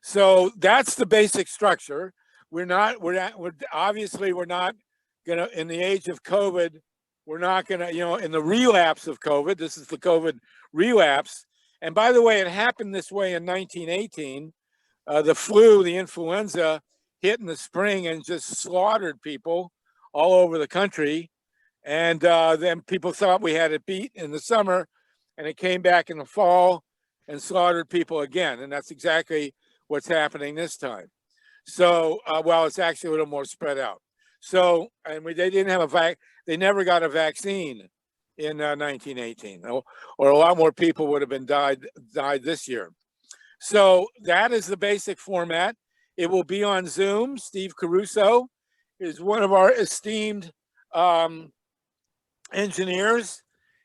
Speaker 1: So that's the basic structure. We're obviously not gonna, in the age of COVID, we're not gonna, in the relapse of COVID, this is the COVID relapse. And by the way, it happened this way in 1918. The flu, the influenza, hit in the spring and just slaughtered people all over the country. And then people thought we had it beat in the summer, and it came back in the fall and slaughtered people again. And that's exactly what's happening this time. So, well, it's actually a little more spread out. So, and they didn't have they never got a vaccine in 1918, or a lot more people would have been died this year. So that is the basic format. It will be on Zoom. Steve Caruso is one of our esteemed engineers,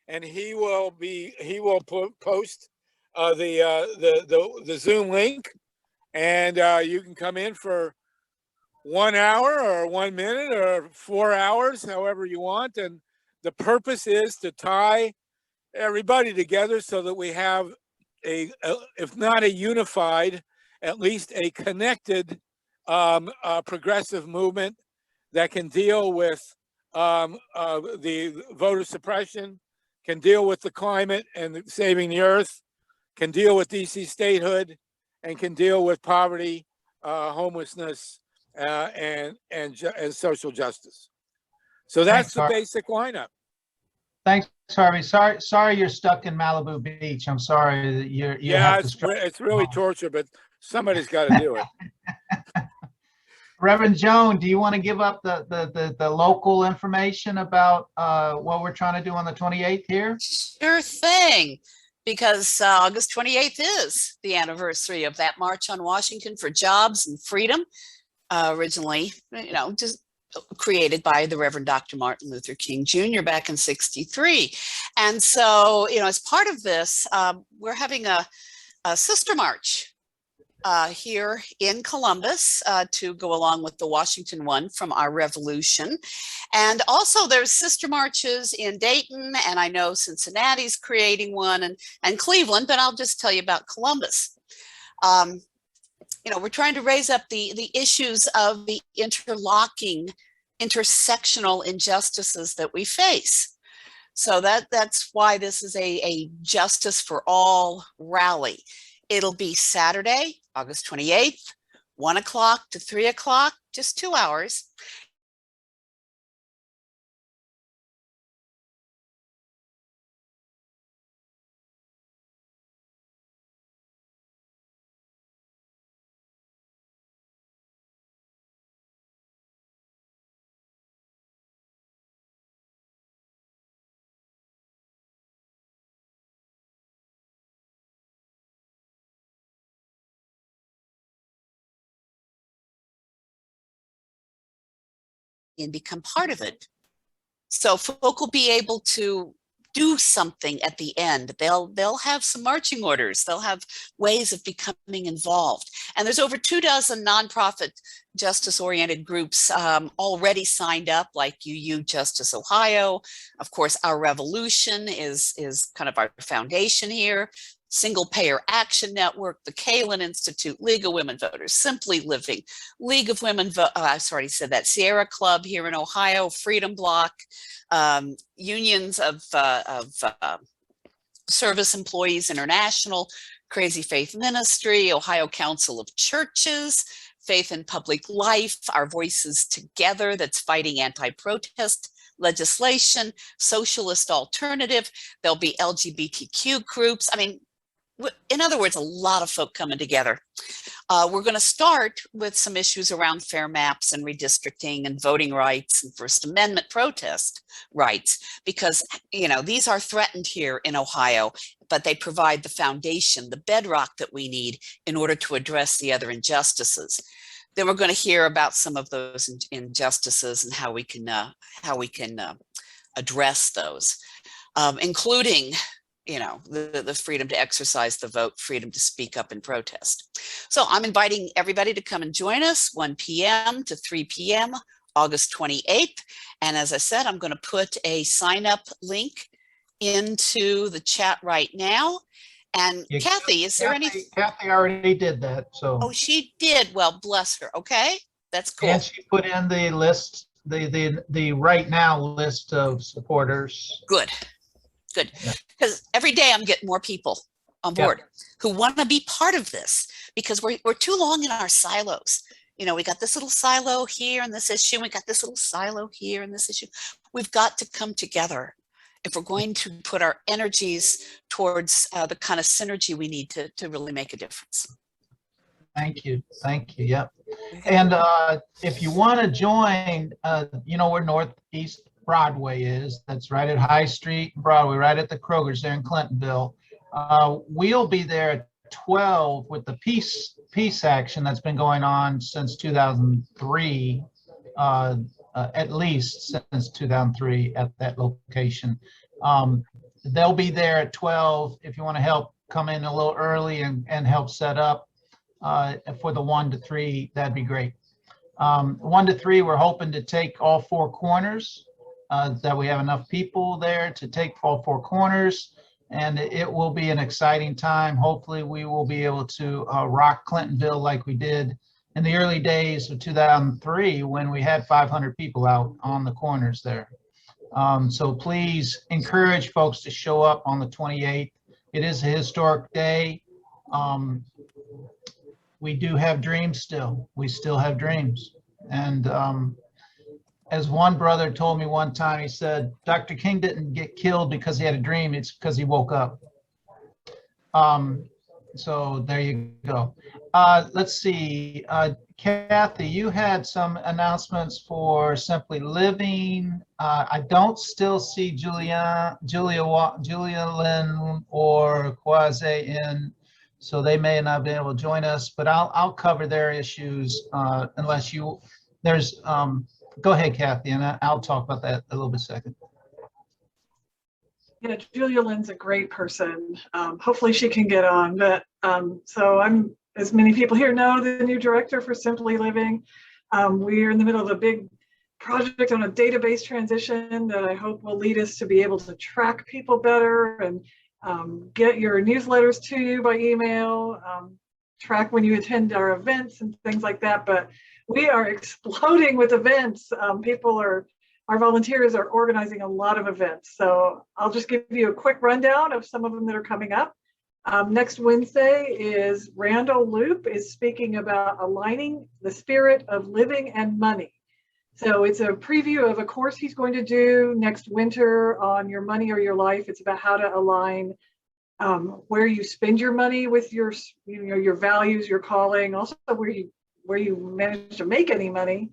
Speaker 1: and he will post the Zoom link, and you can come in for 1 hour or 1 minute or 4 hours, however you want. And the purpose is to tie everybody together so that we have if not a unified, at least a connected progressive movement that can deal with the voter suppression, can deal with the climate and saving the earth, can deal with DC statehood, and can deal with poverty, homelessness, and social justice. So that's the basic lineup.
Speaker 2: Thanks, Harvey. Sorry you're stuck in Malibu Beach. I'm sorry that
Speaker 1: it's really torture, but somebody's got to do it.
Speaker 2: Reverend Joan, do you want to give up the local information about what we're trying to do on the 28th here?
Speaker 5: Sure thing, because August 28th is the anniversary of that March on Washington for Jobs and Freedom, originally, just created by the Reverend Dr. Martin Luther King Jr. back in '63. And so, as part of this, we're having a sister march here in Columbus to go along with the Washington one from our revolution. And also there's sister marches in Dayton, and I know Cincinnati's creating one, and Cleveland, but I'll just tell you about Columbus. We're trying to raise up the issues of the intersectional injustices that we face. So that's why this is a Justice for All rally. It'll be Saturday, August 28th, 1 o'clock to 3 o'clock, just 2 hours. And become part of it. So folk will be able to do something at the end. They'll have some marching orders. They'll have ways of becoming involved. And there's over 24 nonprofit justice-oriented groups already signed up, like UU Justice Ohio. Of course, Our Revolution is kind of our foundation here. Single Payer Action Network, the Kalin Institute, League of Women Voters, Simply Living, League of Women, I've already said that, Sierra Club here in Ohio, Freedom Bloc, Unions of Service Employees International, Crazy Faith Ministry, Ohio Council of Churches, Faith in Public Life, Our Voices Together, that's fighting anti-protest legislation, Socialist Alternative. There'll be LGBTQ groups. I mean, in other words, a lot of folk coming together. We're going to start with some issues around fair maps and redistricting and voting rights and First Amendment protest rights, because, these are threatened here in Ohio, but they provide the foundation, the bedrock that we need in order to address the other injustices. then we're going to hear about some of those injustices and how we can address those, including, you know, the freedom to exercise the vote, freedom to speak up and protest. So I'm inviting everybody to come and join us 1 p.m. to 3 p.m. August 28th. And as I said, I'm going to put a sign up link into the chat right now. And
Speaker 2: Yeah,
Speaker 5: Kathy, is there any?
Speaker 2: Kathy already did that, so.
Speaker 5: Oh, she did. Well, bless her. Okay, that's cool.
Speaker 2: And she put in the list, the right now list of supporters.
Speaker 5: Good.
Speaker 2: Yeah.
Speaker 5: Because every day I'm getting more people on board who want to be part of this, because we're too long in our silos. You know, we got this little silo here in this issue. We got this little silo here in this issue. We've got to come together if we're going to put our energies towards the kind of synergy we need to really make a difference.
Speaker 2: Thank you. Thank you. Yep. And if you want to join, you know where Northeast Broadway is. That's right at High Street and Broadway, right at the Kroger's there in Clintonville. We'll be there at 12 with the peace action that's been going on since 2003, at least since 2003 at that location. They'll be there at 12. If you want to help come in a little early and help set up for the 1 to 3, that'd be great. 1 to 3, we're hoping to take all 4 corners, that we have enough people there to take all 4 corners, and it will be an exciting time. Hopefully we will be able to rock Clintonville like we did in the early days of 2003 when we had 500 people out on the corners there. So please encourage folks to show up on the 28th. It is a historic day. We do have dreams still. We still have dreams. And as one brother told me one time, he said, Dr. King didn't get killed because he had a dream, it's because he woke up. So there you go. Let's see, Kathy, you had some announcements for Simply Living. I don't still see Julialynne or Kwesi in, so they may not be able to join us, but I'll cover their issues unless you, there's, go ahead, Kathy, and I'll talk about that a little bit second.
Speaker 6: Yeah, Julialynne's a great person. Hopefully she can get on. But so I'm, as many people here know, the new director for Simply Living. We're in the middle of a big project on a database transition that I hope will lead us to be able to track people better and get your newsletters to you by email, track when you attend our events and things like that. But we are exploding with events. Our volunteers are organizing a lot of events. So I'll just give you a quick rundown of some of them that are coming up. Next Wednesday is Randall Loop is speaking about aligning the spirit of living and money. So it's a preview of a course he's going to do next winter on your money or your life. It's about how to align where you spend your money with your, your values, your calling, also where you manage to make any money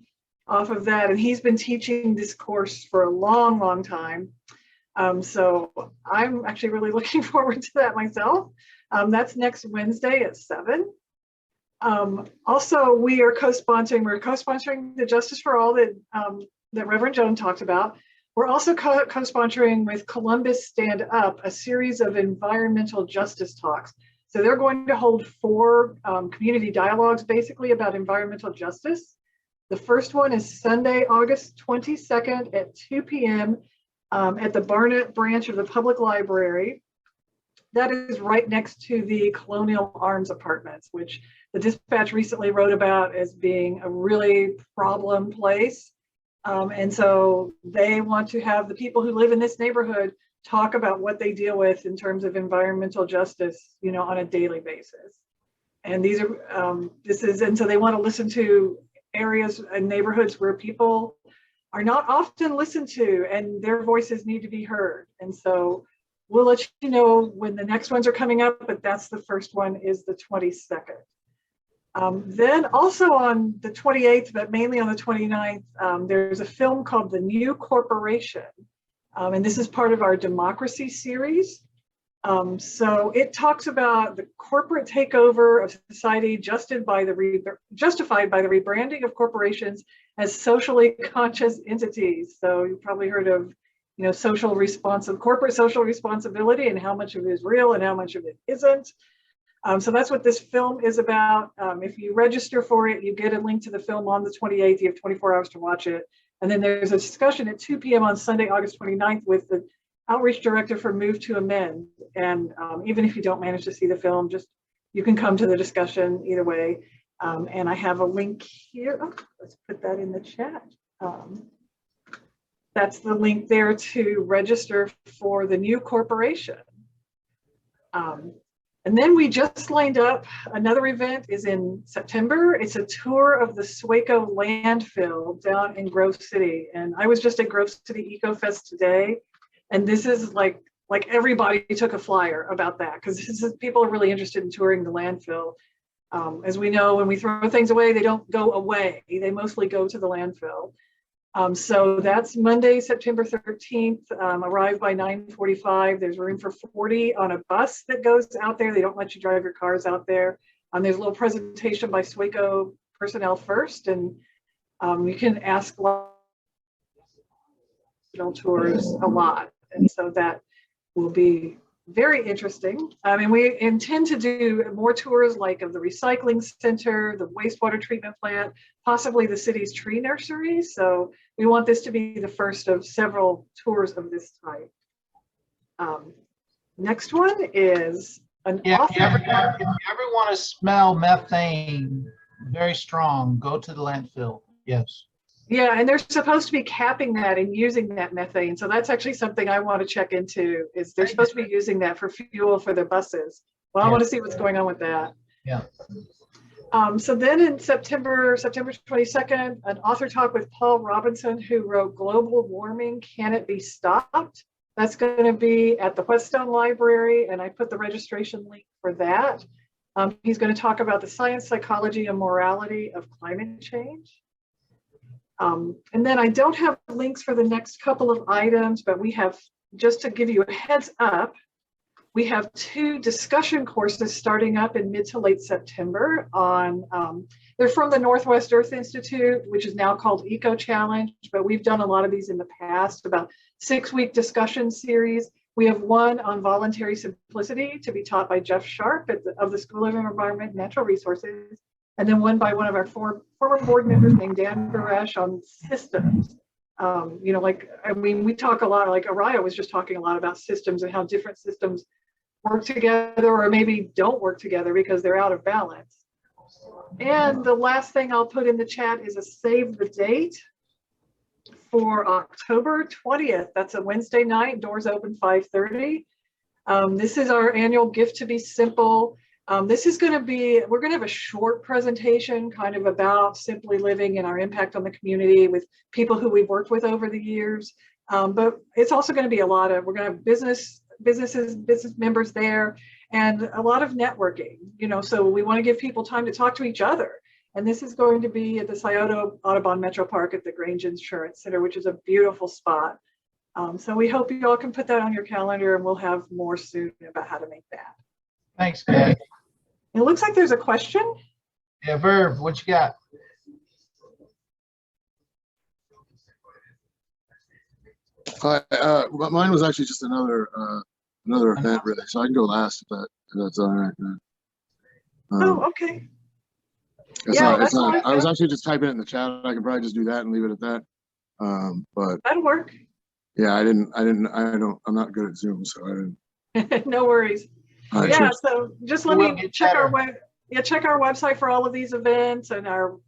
Speaker 6: off of that. And he's been teaching this course for a long, long time. So I'm actually really looking forward to that myself. That's next Wednesday at 7. Also, we are co-sponsoring the Justice for All that Reverend Joan talked about. We're also co-sponsoring with Columbus Stand Up, a series of environmental justice talks. So they're going to hold 4 community dialogues basically about environmental justice. The first one is Sunday, August 22nd at 2 p.m. At the Barnett branch of the Public Library. That is right next to the Colonial Arms Apartments, which the Dispatch recently wrote about as being a really problem place. And so they want to have the people who live in this neighborhood talk about what they deal with in terms of environmental justice, on a daily basis. And these are, and so they want to listen to areas and neighborhoods where people are not often listened to and their voices need to be heard. And so we'll let you know when the next ones are coming up, but that's the first one is the 22nd. Then also on the 28th, but mainly on the 29th, there's a film called The New Corporation. And this is part of our democracy series. So it talks about the corporate takeover of society justified by the rebranding of corporations as socially conscious entities. So you've probably heard of, corporate social responsibility and how much of it is real and how much of it isn't. So that's what this film is about. If you register for it, you get a link to the film on the 28th. You have 24 hours to watch it. And then there's a discussion at 2 p.m. on Sunday, August 29th with the outreach director for Move to Amend. And even if you don't manage to see the film, you can come to the discussion either way. And I have a link here. Oh, let's put that in the chat. That's the link there to register for the new corporation. And then we just lined up another event is in September. It's a tour of the Swaco landfill down in Grove City. And I was just at Grove City Eco Fest today. And this is like everybody took a flyer about that because people are really interested in touring the landfill. As we know, when we throw things away, they don't go away. They mostly go to the landfill. So that's Monday, September 13th. Arrive by 9:45. There's room for 40 on a bus that goes out there. They don't let you drive your cars out there. There's a little presentation by Swaco personnel first, and you can ask tours a lot. And so that will be very interesting. I mean, we intend to do more tours like of the recycling center, the wastewater treatment plant, possibly the city's tree nursery. So we want this to be the first of several tours of this type. Next one is an author.
Speaker 2: If you ever want to smell methane very strong, go to the landfill. Yes.
Speaker 6: Yeah, and they're supposed to be capping that and using that methane. So that's actually something I want to check into, is they're supposed to be using that for fuel for their buses. Well, I want to see what's going on with that.
Speaker 2: Yeah.
Speaker 6: So then in September 22nd, an author talk with Paul Robinson, who wrote Global Warming, Can It Be Stopped? That's going to be at the Whetstone Library, and I put the registration link for that. He's going to talk about the science, psychology, and morality of climate change. And then I don't have links for the next couple of items, but we have, just to give you a heads up, we have 2 discussion courses starting up in mid to late September on, they're from the Northwest Earth Institute, which is now called Eco Challenge, but we've done a lot of these in the past, about 6-week discussion series. We have one on voluntary simplicity to be taught by Jeff Sharp of the School of Environment and Natural Resources. And then one by one of our former board members named Dan Barash on systems. We talk a lot, like Eriyah was just talking a lot about systems and how different systems work together or maybe don't work together because they're out of balance. And the last thing I'll put in the chat is a save the date for October 20th. That's a Wednesday night, doors open 5:30. This is our annual Gift to Be Simple. This is going to be, we're going to have a short presentation kind of about simply living and our impact on the community with people who we've worked with over the years. But it's also going to be a lot of, we're going to have business members there and a lot of networking, so we want to give people time to talk to each other. And this is going to be at the Scioto Audubon Metro Park at the Grange Insurance Center, which is a beautiful spot. So we hope you all can put that on your calendar, and we'll have more soon about how to make that.
Speaker 2: Thanks, Kay.
Speaker 6: It looks like there's a question.
Speaker 2: Yeah, Verb, what you got?
Speaker 7: Mine was actually just another event, really. So I can go last if that's all right.
Speaker 6: Okay.
Speaker 7: I was actually just typing it in the chat. I can probably just do that and leave it at that. But
Speaker 6: that'll work.
Speaker 7: Yeah, I'm not good at Zoom, so I didn't.
Speaker 6: No worries.
Speaker 7: Sure.
Speaker 6: So just let me check our website for all of these events and our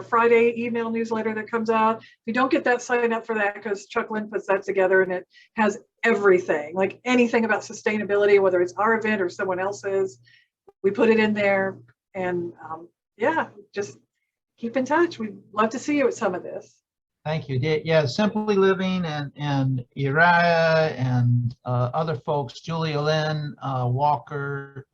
Speaker 6: Friday email newsletter that comes out. If you don't get that, sign up for that, because Chuck Lynn puts that together and it has everything, like anything about sustainability, whether it's our event or someone else's, we put it in there. And just keep in touch. We'd love to see you at some of this.
Speaker 2: Thank you. Yeah, Simply Living and Eriyah and other folks, Julialynne Walker,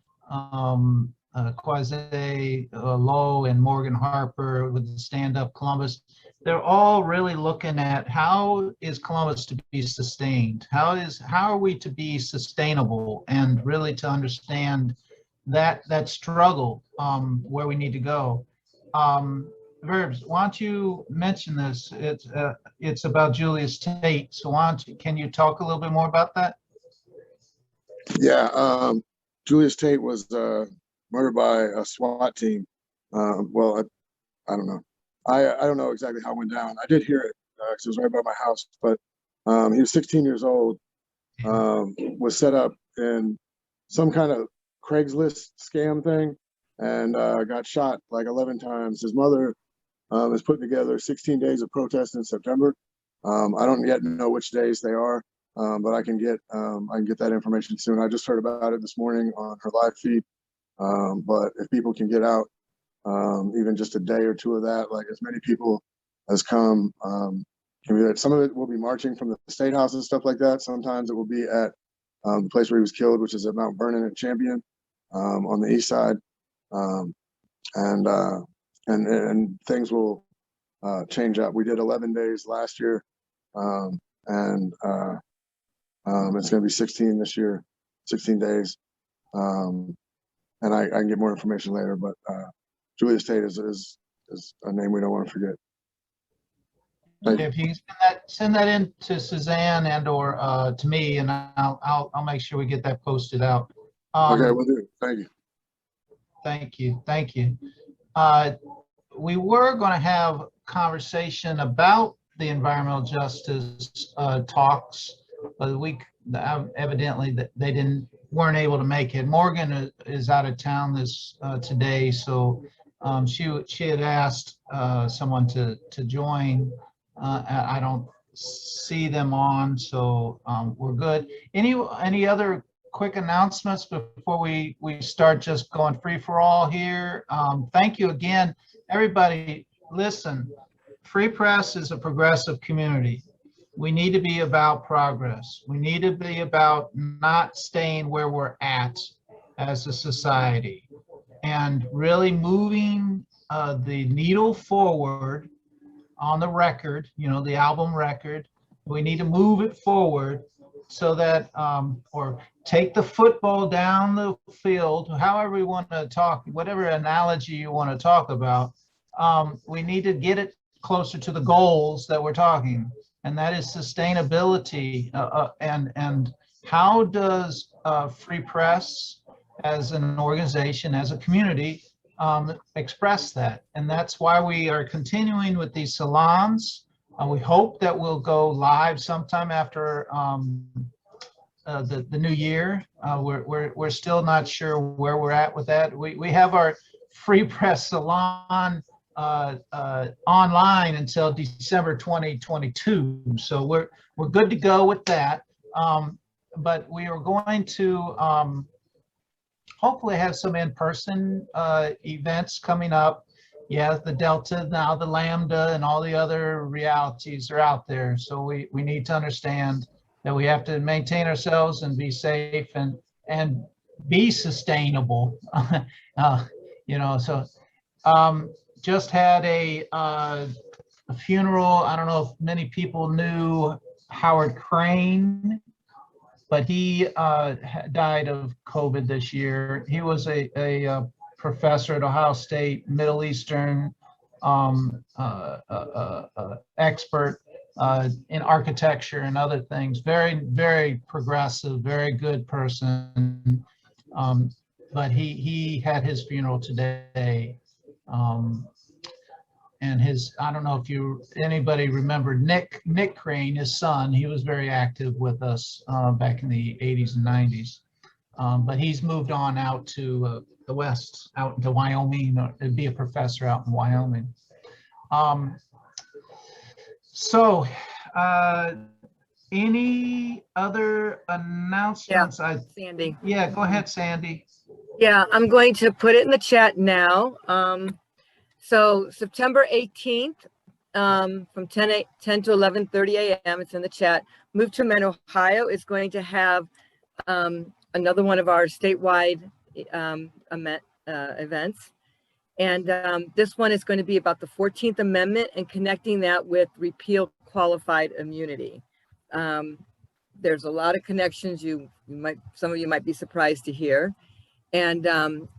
Speaker 2: Kwesi, Lowe, and Morgan Harper with the Stand Up Columbus. they're all really looking at how is Columbus to be sustained? How are we to be sustainable, and really to understand that struggle where we need to go. Verbs, why don't you mention this? It's about Julius Tate. So can you talk a little bit more about that?
Speaker 7: Yeah, Julius Tate was murdered by a SWAT team. Well, I don't know. I don't know exactly how it went down. I did hear it because it was right by my house. But he was 16 years old. Was set up in some kind of Craigslist scam thing, and got shot like 11 times. His mother is putting together 16 days of protest in September. I don't yet know which days they are, but I can get that information soon. I just heard about it this morning on her live feed. But if people can get out, even just a day or two of that, like as many people as come, can be there. Some of it will be marching from the State House and stuff like that. Sometimes it will be at the place where he was killed, which is at Mount Vernon and Champion on the east side. And things will change up. We did 11 days last year, and it's going to be 16 this year, 16 days. And I can get more information later, but Julius Tate is a name we don't want to forget.
Speaker 2: If you send that in to Suzanne and or to me, and I'll make sure we get that posted out.
Speaker 7: Okay, we'll do. Thank you.
Speaker 2: Thank you. Thank you. We were going to have conversation about the environmental justice talks, but evidently they weren't able to make it. Morgan is out of town today, so she had asked someone to join. I don't see them on, so we're good. Any other quick announcements before we start just going free for all here? Thank you again, everybody. Listen, Free Press is a progressive community. We need to be about progress. We need to be about not staying where we're at as a society, and really moving the needle forward on the record, the album record. We need to move it forward so that, or take the football down the field, however we want to talk, whatever analogy you want to talk about. We need to get it closer to the goals that we're talking, and that is sustainability. And how does Free Press as an organization, as a community, express that? And that's why we are continuing with these salons. We hope that we'll go live sometime after the new year. We're still not sure where we're at with that. We have our Free Press Salon online until December 2022, so we're good to go with that. But we are going to hopefully have some in-person events coming up. Yeah, the Delta, now the Lambda, and all the other realities are out there. So we need to understand that we have to maintain ourselves and be safe and be sustainable. So just had a funeral. I don't know if many people knew Howard Crane, but he died of COVID this year. He was a professor at Ohio State, Middle Eastern expert in architecture and other things. Very, very progressive, very good person. But he had his funeral today. And I don't know if anybody remember Nick Crane, his son. He was very active with us back in the 80s and 90s. But he's moved on out to the West, out to Wyoming, to be a professor out in Wyoming. So any other announcements?
Speaker 8: Yeah, Sandy.
Speaker 2: Yeah, go ahead, Sandy.
Speaker 8: Yeah, I'm going to put it in the chat now. So September 18th, from 10 to 11:30 a.m., it's in the chat. Move to Men, Ohio is going to have another one of our statewide events. And this one is going to be about the 14th Amendment and connecting that with repeal qualified immunity. There's a lot of connections some of you might be surprised to hear. And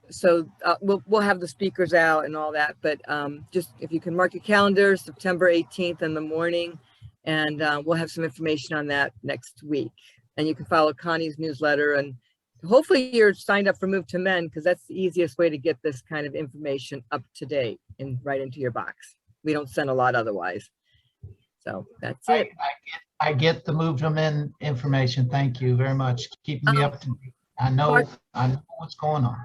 Speaker 8: so we'll have the speakers out and all that, but just if you can mark your calendar, September 18th in the morning, and we'll have some information on that next week. And you can follow Connie's newsletter, and hopefully you're signed up for Move to Men, because that's the easiest way to get this kind of information up to date and right into your box. We don't send a lot otherwise. So that's it.
Speaker 2: I get the Move to Men information. Thank you very much. Keeping me up to date. I know what's going on.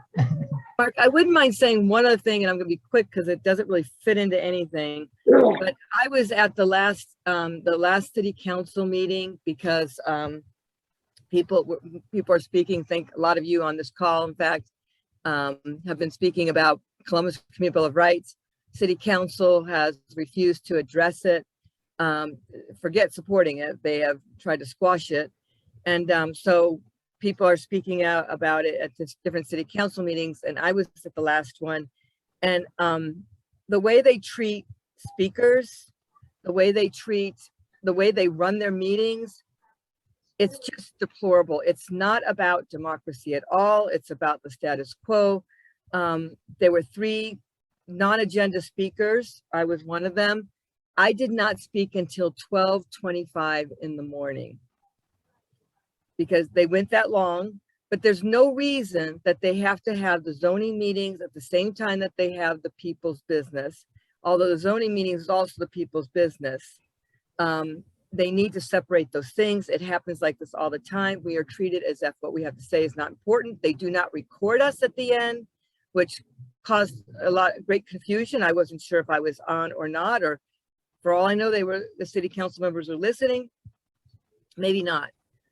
Speaker 8: Mark, I wouldn't mind saying one other thing, and I'm going to be quick because it doesn't really fit into anything. But I was at the last city council meeting because people are speaking. Think a lot of you on this call, in fact, have been speaking about Columbus Community Bill of Rights. City council has refused to address it. Forget supporting it. They have tried to squash it, and so people are speaking out about it at different city council meetings. And I was at the last one, and the way they treat speakers, the way they run their meetings, it's just deplorable. It's not about democracy at all. It's about the status quo. There were 3 non-agenda speakers. I was one of them. I did not speak until 12:25 in the morning because they went that long, but there's no reason that they have to have the zoning meetings at the same time that they have the people's business. Although the zoning meetings is also the people's business. They need to separate those things. It happens like this all the time. We are treated as if what we have to say is not important. They do not record us at the end, which caused great confusion. I wasn't sure if I was on or not, or for all I know, the city council members are listening. Maybe not.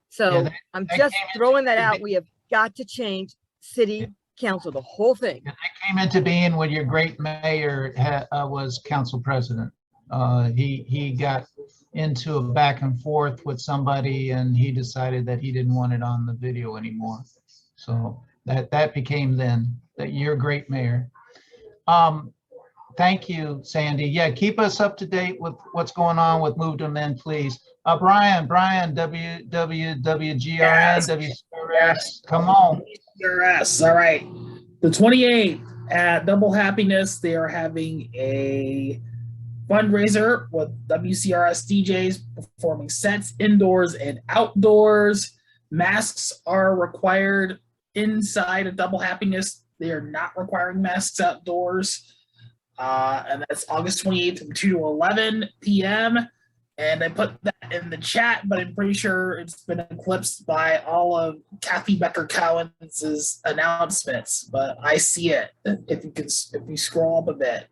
Speaker 8: So
Speaker 2: Yeah,
Speaker 8: I'm just throwing that out. We have got to change city council, the whole thing.
Speaker 2: That came into being when your great mayor was council president. He got into a back and forth with somebody, and he decided that he didn't want it on the video anymore. So that became then that you're great mayor. Thank you, Sandy. Yeah, keep us up to date with what's going on with Move to Men, please. Brian, WGRN, WCRS, come on.
Speaker 9: WCRS, all right. The 28th at Double Happiness, they are having a fundraiser with WCRS DJs performing sets indoors and outdoors. Masks are required inside of Double Happiness. They are not requiring masks outdoors. And that's August 28th from 2 to 11 p.m. And I put that in the chat, but I'm pretty sure it's been eclipsed by all of Kathy Becker-Cowens' announcements. But I see it if you scroll up a bit.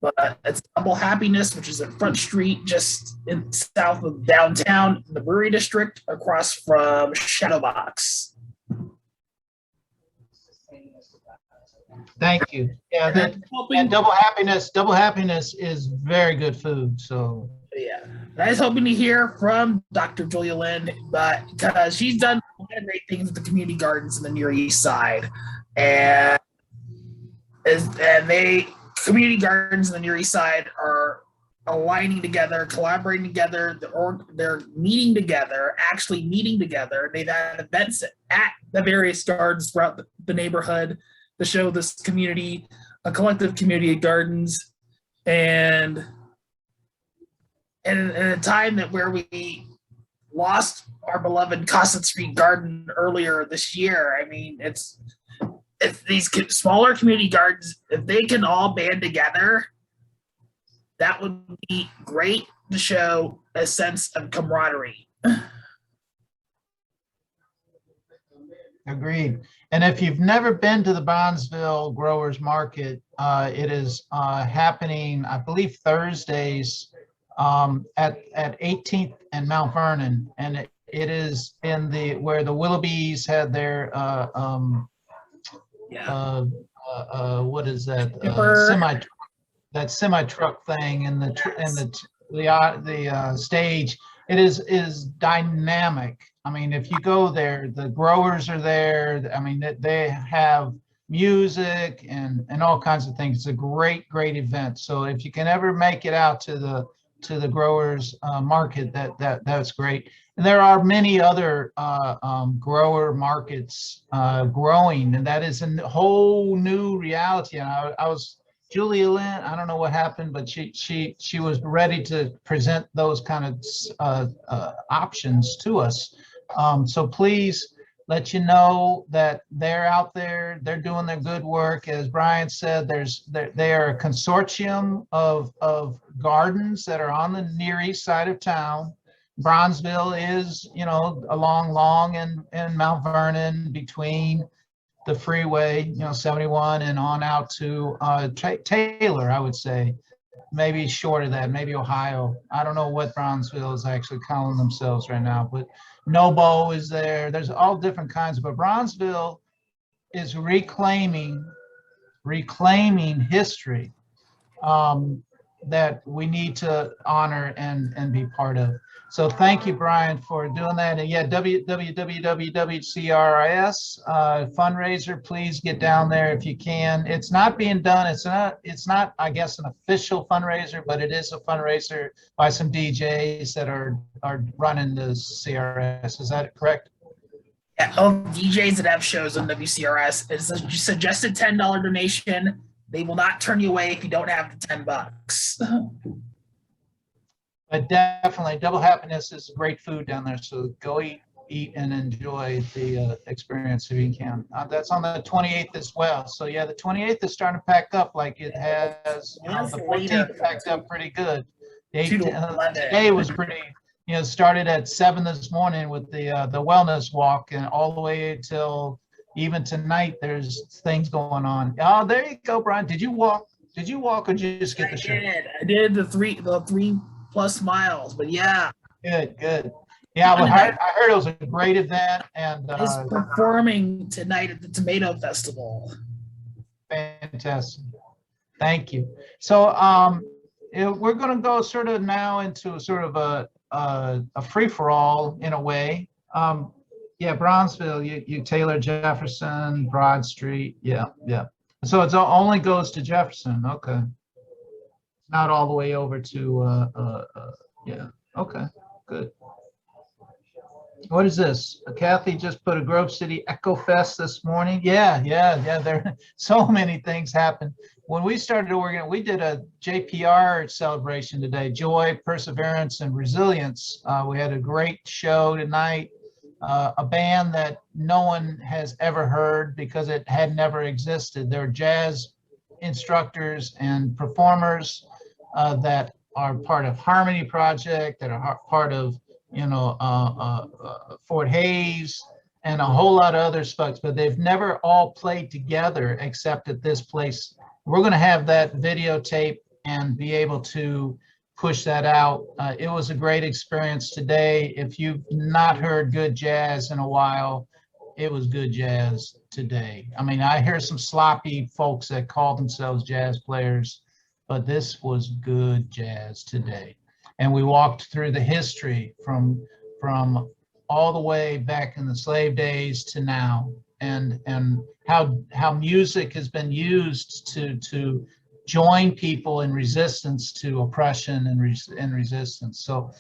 Speaker 9: But it's Double Happiness, which is at Front Street, just south of downtown, in the Brewery District, across from Shadowbox.
Speaker 2: Thank you. Yeah, and Double Happiness is very good food. So
Speaker 9: yeah, I was hoping to hear from Dr. Julialynne, but because she's done great things with the community gardens in the Near East Side, and community gardens in the Near East Side are aligning together, collaborating together, they're meeting together, actually meeting together. They've had events at the various gardens throughout the neighborhood to show this community, a collective community of gardens, and in a time where we lost our beloved Cosset Street Garden earlier this year. I mean, it's these smaller community gardens, if they can all band together, that would be great to show a sense of camaraderie.
Speaker 2: agreed. And if you've never been to the Bronzeville Growers Market, it is happening, I believe, Thursdays at 18th and Mount Vernon, and it is in where the Willoughbys had their what is that semi truck thing in the stage. It is dynamic. I mean, if you go there, the growers are there. I mean, they have music and all kinds of things. It's a great event. So if you can ever make it out to the growers market, that's great. And there are many other grower markets growing, and that is a whole new reality. And I was Julialynne, I don't know what happened, but she was ready to present those kind of options to us. So please let you know that they're out there, they're doing their good work. As Brian said, they are a consortium of gardens that are on the Near East side of town. Bronzeville is, along Long and Mount Vernon, between the freeway, 71 and on out to Taylor, I would say. Maybe short of that, maybe Ohio. I don't know what Bronzeville is actually calling themselves right now, but Nobo is there. There's all different kinds, but Bronzeville is reclaiming history that we need to honor and be part of. So thank you, Brian, for doing that. And yeah, www.CRIS fundraiser. Please get down there if you can. It's not being done. It's not, I guess, an official fundraiser, but it is a fundraiser by some DJs that are running the CRS. Is that correct?
Speaker 9: Yeah, all DJs that have shows on WCRS, it's a suggested $10 donation. They will not turn you away if you don't have the $10.
Speaker 2: But definitely, Double Happiness is great food down there. So go eat and enjoy the experience if you can. That's on the 28th as well. So yeah, the 28th is starting to pack up like it has. The 14th packed up pretty good. Today was pretty. Started at 7 this morning with the wellness walk, and all the way till even tonight. There's things going on. Oh, there you go, Brian. Did you walk? Or did you just get the show?
Speaker 9: I did the 3+ miles, but yeah.
Speaker 2: Good. Yeah, but I heard it was a great event, and
Speaker 9: he's performing tonight at the Tomato Festival.
Speaker 2: Fantastic. Thank you. So we're going to go sort of now into sort of a free-for-all in a way. Yeah, Bronzeville, you Taylor, Jefferson, Broad Street. Yeah. So it only goes to Jefferson. Okay. Not all the way over to, yeah. Okay, good. What is this? Kathy just put a Grove City Echo Fest this morning. Yeah. There so many things happen. When we started organizing, we did a JPR celebration today, Joy, Perseverance, and Resilience. We had a great show tonight. A band that no one has ever heard because it had never existed. They're jazz instructors and performers that are part of Harmony Project, that are part of Fort Hayes and a whole lot of other folks, but they've never all played together except at this place. We're going to have that videotape and be able to push that out. It was a great experience today. If you've not heard good jazz in a while, it was good jazz today. I mean, I hear some sloppy folks that call themselves jazz players, but this was good jazz today. And we walked through the history from all the way back in the slave days to now, and how music has been used to join people in resistance to oppression and resistance. So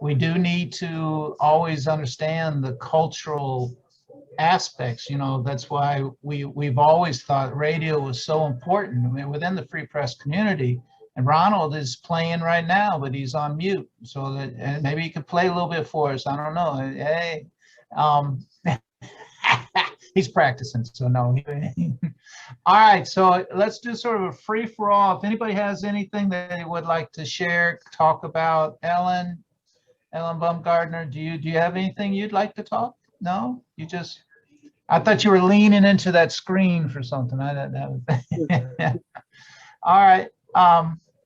Speaker 2: we do need to always understand the cultural aspects. That's why we've always thought radio was so important. I mean, within the free press community. And Ronald is playing right now, but he's on mute. So that maybe he could play a little bit for us. I don't know. Hey, he's practicing. So no. All right. So let's do sort of a free for all. If anybody has anything that they would like to share, talk about, Ellen Baumgartner, do you have anything you'd like to talk? No, I thought you were leaning into that screen for something. All right.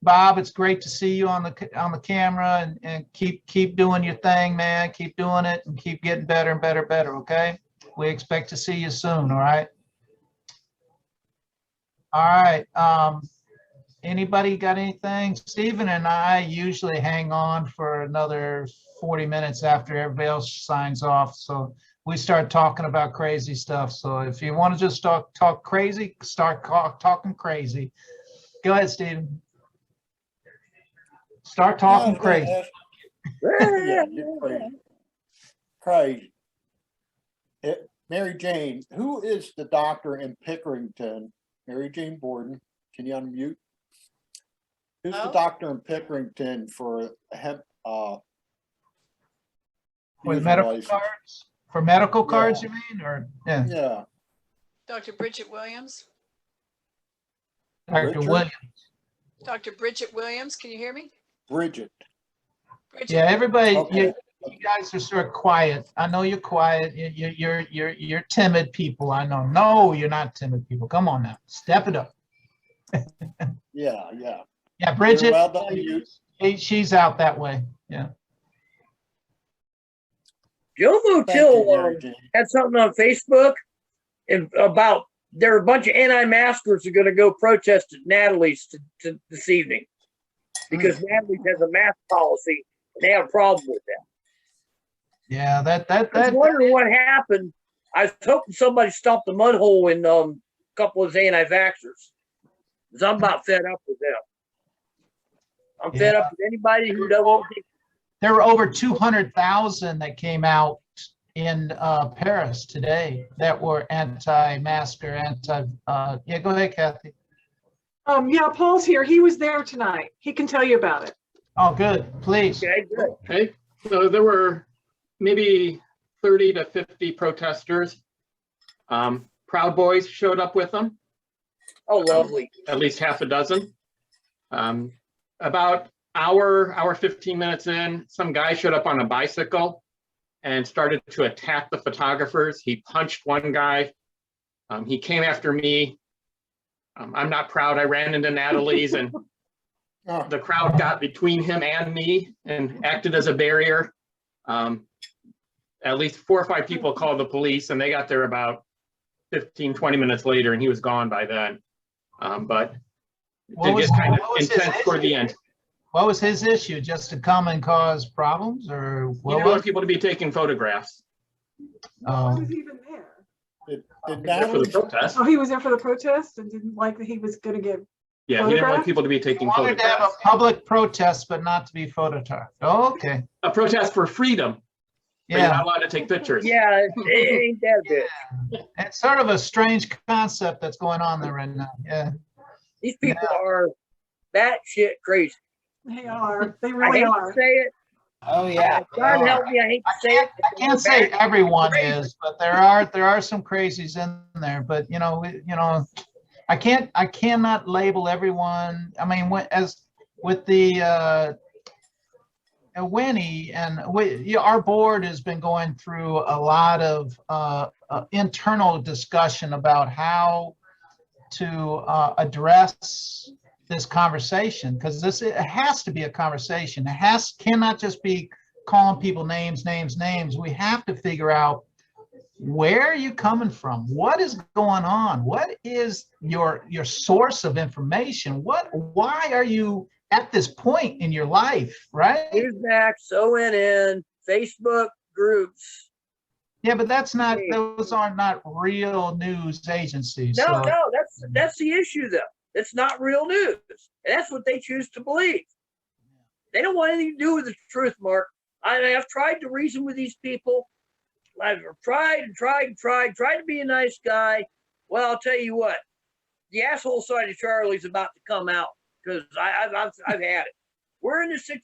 Speaker 2: Bob, it's great to see you on the camera, and keep doing your thing, man. Keep doing it and keep getting better and better. Okay. We expect to see you soon. All right. Anybody got anything? Stephen and I usually hang on for another 40 minutes after everybody else signs off. So we start talking about crazy stuff. So if you want to just talk crazy, start talking crazy. Go ahead, Stephen. Start talking crazy.
Speaker 3: Yeah, you're crazy. Crazy. Mary Jane, who is the doctor in Pickerington? Mary Jane Borden, can you unmute? Who's the doctor in Pickerington for hemp?
Speaker 2: For
Speaker 3: user
Speaker 2: medical
Speaker 3: license?
Speaker 2: cards? For medical cards,
Speaker 3: Yeah.
Speaker 2: you mean? Or yeah,
Speaker 3: Yeah,
Speaker 10: Dr. Bridget Williams.
Speaker 2: Dr.
Speaker 3: Richard?
Speaker 2: Williams.
Speaker 10: Dr. Bridget Williams, can you hear me?
Speaker 3: Bridget.
Speaker 10: Bridget.
Speaker 2: Yeah, everybody,
Speaker 3: Okay.
Speaker 2: you guys are sort of quiet. I know you're quiet. You're timid people. I know. No, you're not timid people. Come on now, step it up.
Speaker 3: Yeah.
Speaker 2: Yeah, Bridget,
Speaker 3: Well done, you.
Speaker 2: she's out that way. Yeah.
Speaker 11: Joe
Speaker 3: Thank you,
Speaker 11: Motil
Speaker 3: Mary Jane.
Speaker 11: had something on Facebook about there are a bunch of anti-maskers who are going to go protest at Natalie's to this evening because Natalie's has a mask policy and they have a problem with that.
Speaker 2: Yeah,
Speaker 11: I was wondering what happened. I was hoping somebody stopped the mud hole in a couple of those anti-vaxxers because I'm about fed up with them. I'm fed up with anybody who doesn't think.
Speaker 2: there were over 200,000 that came out in Paris today that were anti-masker, yeah, go ahead, Kathy.
Speaker 6: Yeah, Paul's here. He was there tonight. He can tell you about it.
Speaker 2: Oh, good, please.
Speaker 11: Okay, good.
Speaker 12: Okay, so there were maybe 30 to 50 protesters. Proud Boys showed up with them.
Speaker 11: Oh, lovely.
Speaker 12: At least half a dozen. About hour 15 minutes in, some guy showed up on a bicycle and started to attack the photographers. He punched one guy. He came after me. I'm not proud. I ran into Natalie's and the crowd got between him and me and acted as a barrier. At least 4 or 5 people called the police and they got there about 15, 20 minutes later and he was gone by then. But it did get kind of intense toward the end.
Speaker 2: What was his issue? Just to come and cause problems, or
Speaker 12: He
Speaker 2: what
Speaker 12: didn't
Speaker 2: was
Speaker 12: want people to be taking photographs.
Speaker 6: Why was he even there?
Speaker 3: Did
Speaker 12: For the
Speaker 3: Natalie,
Speaker 12: protest.
Speaker 6: Oh, he was there for the protest and didn't like that he was going to get.
Speaker 12: Yeah, he didn't want
Speaker 6: photographed?
Speaker 12: people to be taking
Speaker 2: wanted to have a
Speaker 12: photographs.
Speaker 2: public protest, but not to be photographed. Oh, okay.
Speaker 12: A protest for freedom. But you're
Speaker 2: Yeah,
Speaker 12: not allowed to take pictures.
Speaker 11: Yeah, it ain't that bit.
Speaker 2: it's sort of a strange concept that's going on there right now. Yeah.
Speaker 11: These people are batshit crazy.
Speaker 6: They are. They
Speaker 11: I
Speaker 6: really
Speaker 11: hate
Speaker 6: are.
Speaker 11: to say it.
Speaker 2: Oh, yeah.
Speaker 11: God help me, I hate to say it.
Speaker 2: I can't say everyone is, but there are some crazies in there. But I cannot label everyone. I mean, with the Winnie and our board has been going through a lot of internal discussion about how to address this conversation, because it has to be a conversation. It cannot just be calling people names. We have to figure out, where are you coming from? What is going on? What is your source of information? Why are you at this point in your life, right?
Speaker 11: Newsmax, ONN, Facebook groups.
Speaker 2: Yeah, but those are not real news agencies.
Speaker 11: No,
Speaker 2: so.
Speaker 11: that's the issue though. It's not real news. And that's what they choose to believe. They don't want anything to do with the truth, Mark. I've tried to reason with these people. I've tried to be a nice guy. Well, I'll tell you what, the asshole side of Charlie's about to come out because I've had it. We're in this situation